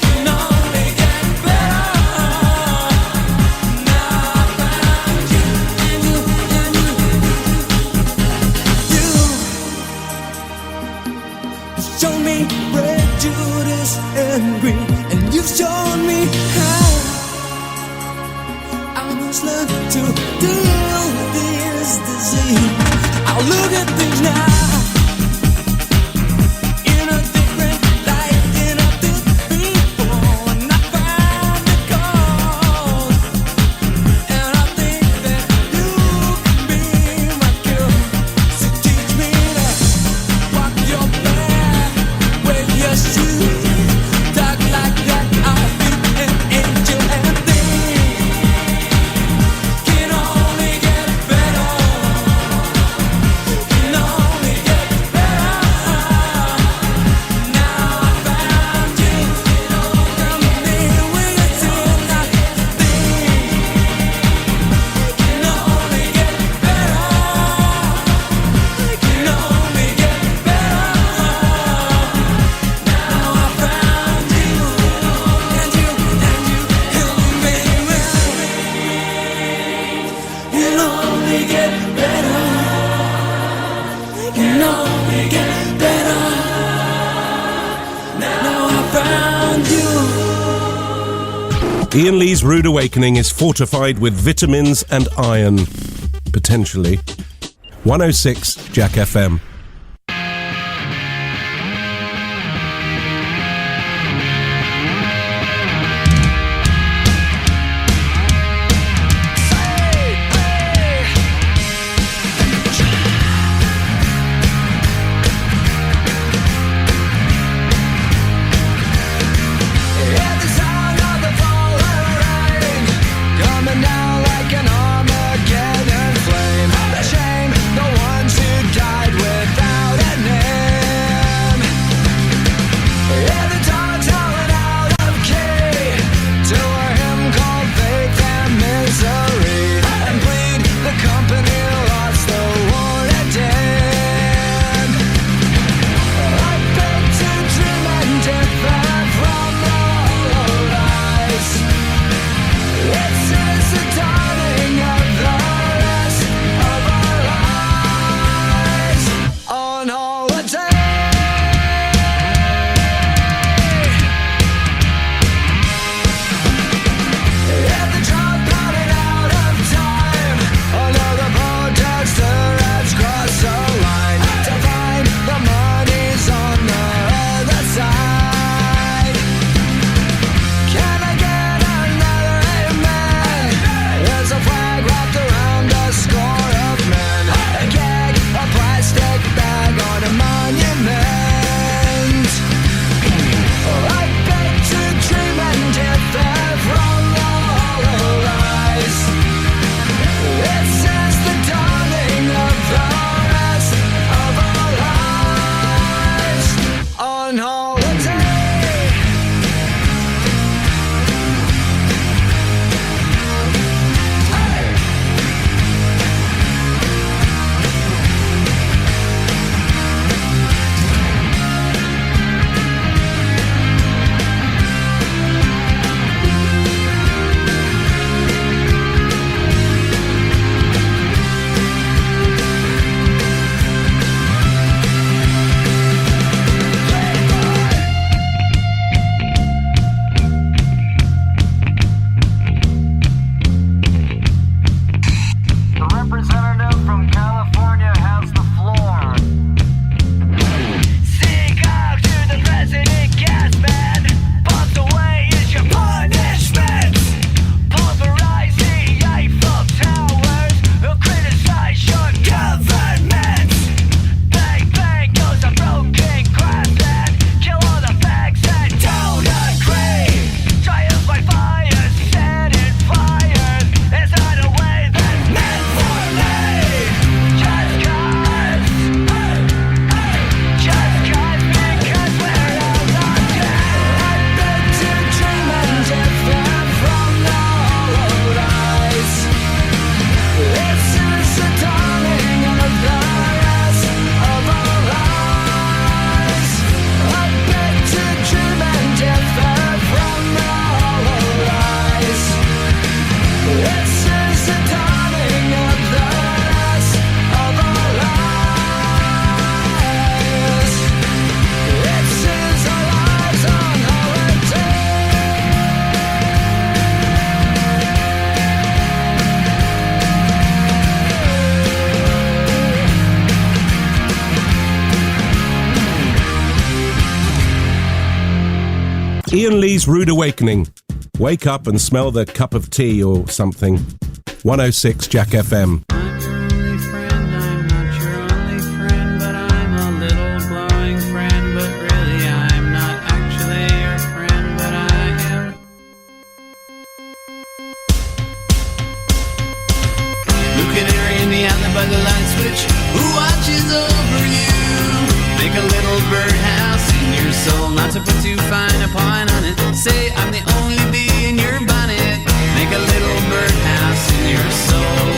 Can only get better. Now I found you, and you show me prejudice and greed, and you've shown me how I must learn to deal with this disease. I'll look at things now in a different light than I did before, and I found the cause. And I think that you can be my cure. So teach me to walk your path with your shoes. Talk like that, I'll be an angel and things can only get better. Can only get better. Now I found you. Come here with your tears like things can only get better. Can only get better. Now I found you, and you help me with can only get better. Can only get better. Now I found you. Iain Lee's Rude Awakening is fortified with vitamins and iron. Potentially. 106 Jack FM. At the sound of the falling rain, coming down like an Armageddon flame. The shame, the ones who died with Iain Lee's Rude Awakening. Wake up and smell the cup of tea or something. 106 Jack FM. By the light switch, who watches over you? Make a little birdhouse in your soul, not to put too fine a point on it. Say I'm the only bee in your bonnet. Make a little birdhouse in your soul.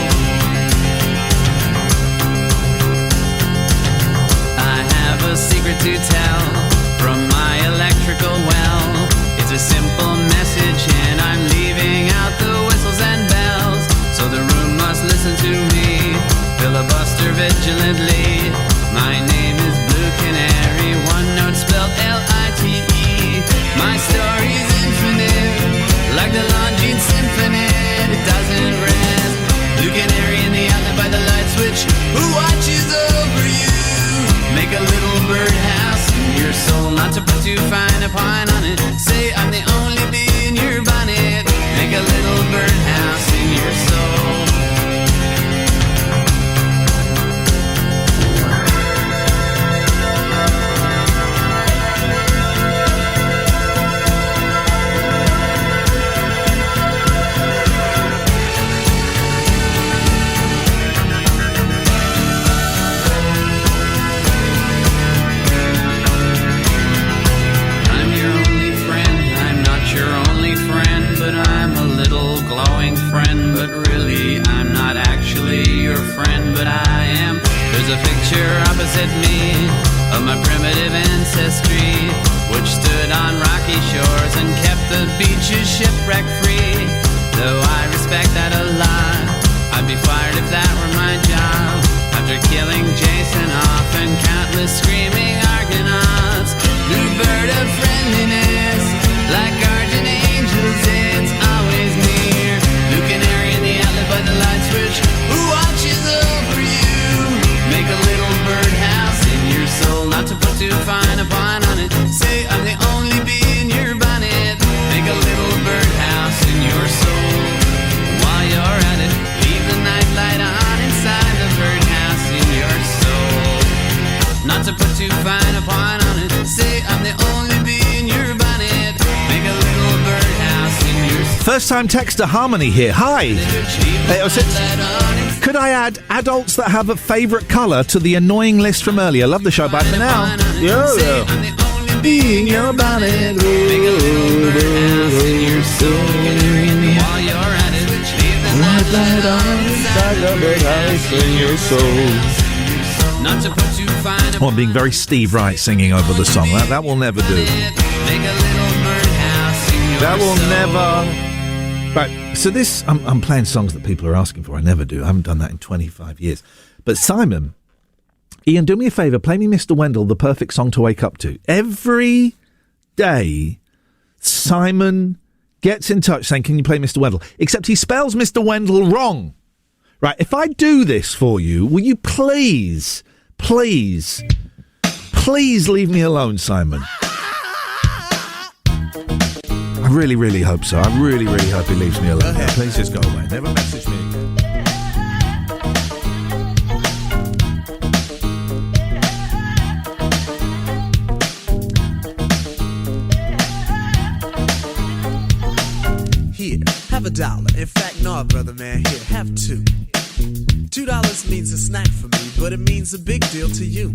I have a secret to tell from my electrical well. It's a simple message and I'm leaving out the whistles and bells, so the room must listen to me. Filibuster vigilantly. My name is Blue Canary, one note spelled L-I-T-E. My story's infinite, like the Longines Symphony. It doesn't rest. Blue Canary in the outlet by the light switch, who watches over you? Make a little birdhouse in your soul, not to put too fine a point on it. Say I'm the only bee in your bonnet. Make a little birdhouse in your soul. There's a picture opposite me of my primitive ancestry, which stood on rocky shores and kept the beaches shipwreck free. Though I respect that a lot, I'd be fired if that were my job. After killing Jason off and countless screaming Argonauts, blue bird of friendliness, like guardian angels, it's always near. Blue canary in the outlet by the light switch, who watches over you? Make a little birdhouse in your soul, not to put too fine a point on it. Say I'm the only bee in your bonnet. Make a little birdhouse in your soul. While you're at it, leave the nightlight on inside the birdhouse in your soul. Not to put too fine a point on it. Say I'm the only bee in your bonnet. Make a little birdhouse in your soul. First time texter Harmony here. Hi. 806. Could I add adults that have a favourite colour to the annoying list from earlier? Love the show. Bye for now. Yo. Being your bonnet. Oh, I'm being very Steve Wright singing over the song. That will never do. That will never. Right, so this, I'm playing songs that people are asking for. I never do. I haven't done that in 25 years. But Simon, Iain, do me a favour. Play me Mr. Wendell, the perfect song to wake up to. Every day, Simon gets in touch saying, can you play Mr. Wendell? Except he spells Mr. Wendell wrong. Right, if I do this for you, will you please leave me alone, Simon? I really, really hope so. I really, really hope he leaves me alone. Yeah, please just go away. Never message me again. Here, have $1. In fact, no, brother man, here, have $2. $2 means a snack for me, but it means a big deal to you.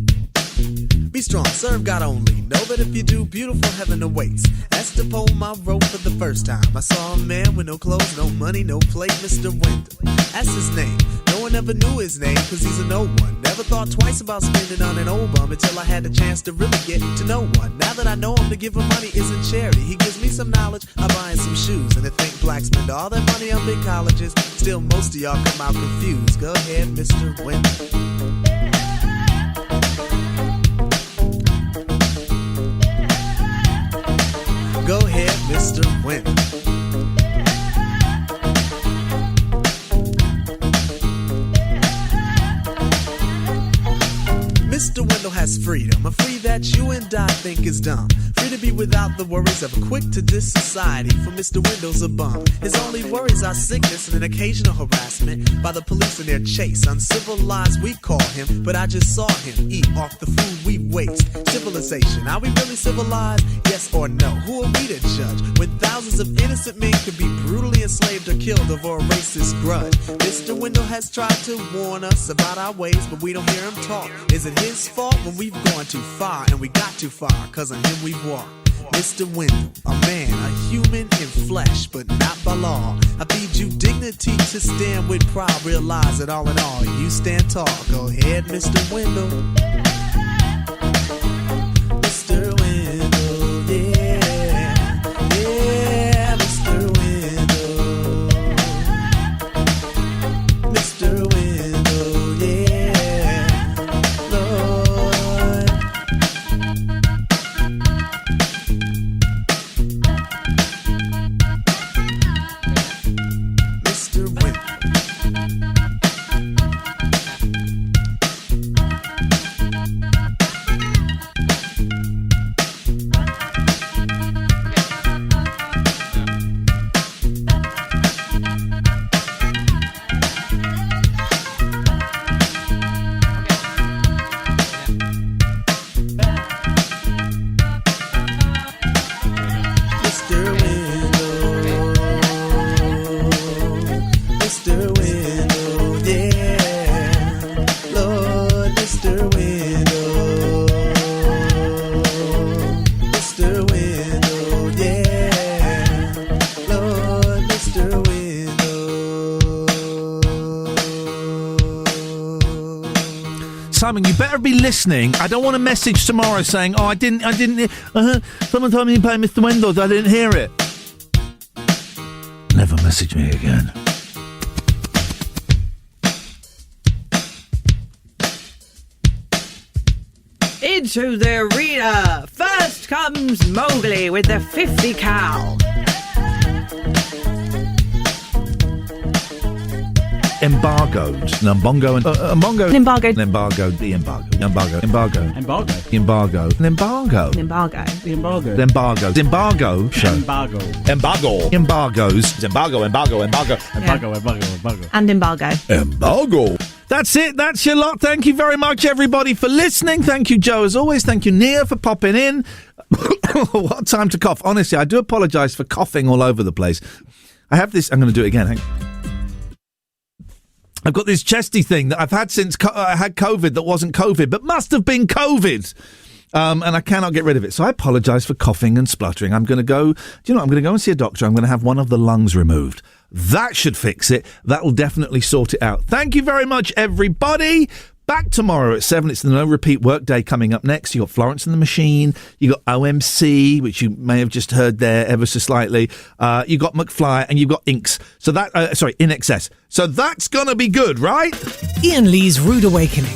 Be strong, serve God only. Know that if you do, beautiful heaven awaits. Asked to pull my rope for the first time. I saw a man with no clothes, no money, no plate, Mr. Wendell. That's his name. No one ever knew his name, cause he's a no one. Never thought twice about spending on an old bum until I had the chance to really get to know one. Now that I know him, to give him money isn't charity. He gives me some knowledge, I buy him some shoes. And to think blacks spend all that money on big colleges, still most of y'all come out confused. Go ahead, Mr. Wendell. Go ahead, Mr. Wendell. Mr. Wendell window has freedom, a free that you and I think is dumb. Free to be without the worries of a quick-to-diss society, for Mr. Window's a bum. His only worries are sickness and an occasional harassment by the police in their chase. Uncivilized we call him, but I just saw him eat off the food we waste. Civilization, are we really civilized? Yes or no? Who are we to judge when thousands of innocent men could be brutally enslaved or killed over a racist grudge? Mr. Window has tried to warn us about our ways, but we don't hear him talk. Is it his fault when we've gone too far and we got too far? Cause on him we've walked. Mr. Window, a man, a human in flesh, but not by law. I feed you dignity to stand with pride. Realize that all in all, you stand tall. Go ahead, Mr. Window. Mr. Window, yeah. Yeah, Mr. Window. Mr. Window, yeah. Lord. Mr. Window. Mr. Window, Mr. Window, yeah, Lord, Mr. Window, Mr. Window, yeah, Lord, Mr. Window. Simon, you better be listening. I don't want a message tomorrow saying, "Oh, I didn't. Someone told me to play Mr. Windows. I didn't hear it." Never message me again. Into the arena. First comes Mowgli with the 50 cal. Embargoed. Numbongo and Mbongo. Embargoed. Embargoed. The embargo. Embargo. Embargo. Embargo. Embargo. An embargo. Embargo. The embargo. Embargo. Embargo. Show. Embargo. Embargo. Embargoes. Embargo. Embargo. Embargo. Embargo. Embargo. Embargo. And embargo. Embargo. That's it. That's your lot. Thank you very much, everybody, for listening. Thank you, Joe, as always. Thank you, Nia, for popping in. What time to cough. Honestly, I do apologise for coughing all over the place. I have this. I'm going to do it again. I've got this chesty thing that I've had since I had COVID that wasn't COVID, but must have been COVID. And I cannot get rid of it. So I apologise for coughing and spluttering. I'm going to go, I'm going to go and see a doctor. I'm going to have one of the lungs removed. That should fix it. That will definitely sort it out. Thank you very much, everybody. Back tomorrow at 7. It's the No Repeat Workday coming up next. You got Florence and the Machine. You got OMC, which you may have just heard there ever so slightly. You got McFly and you've got Inks. So that, In Excess. So that's going to be good, right? Iain Lee's Rude Awakening.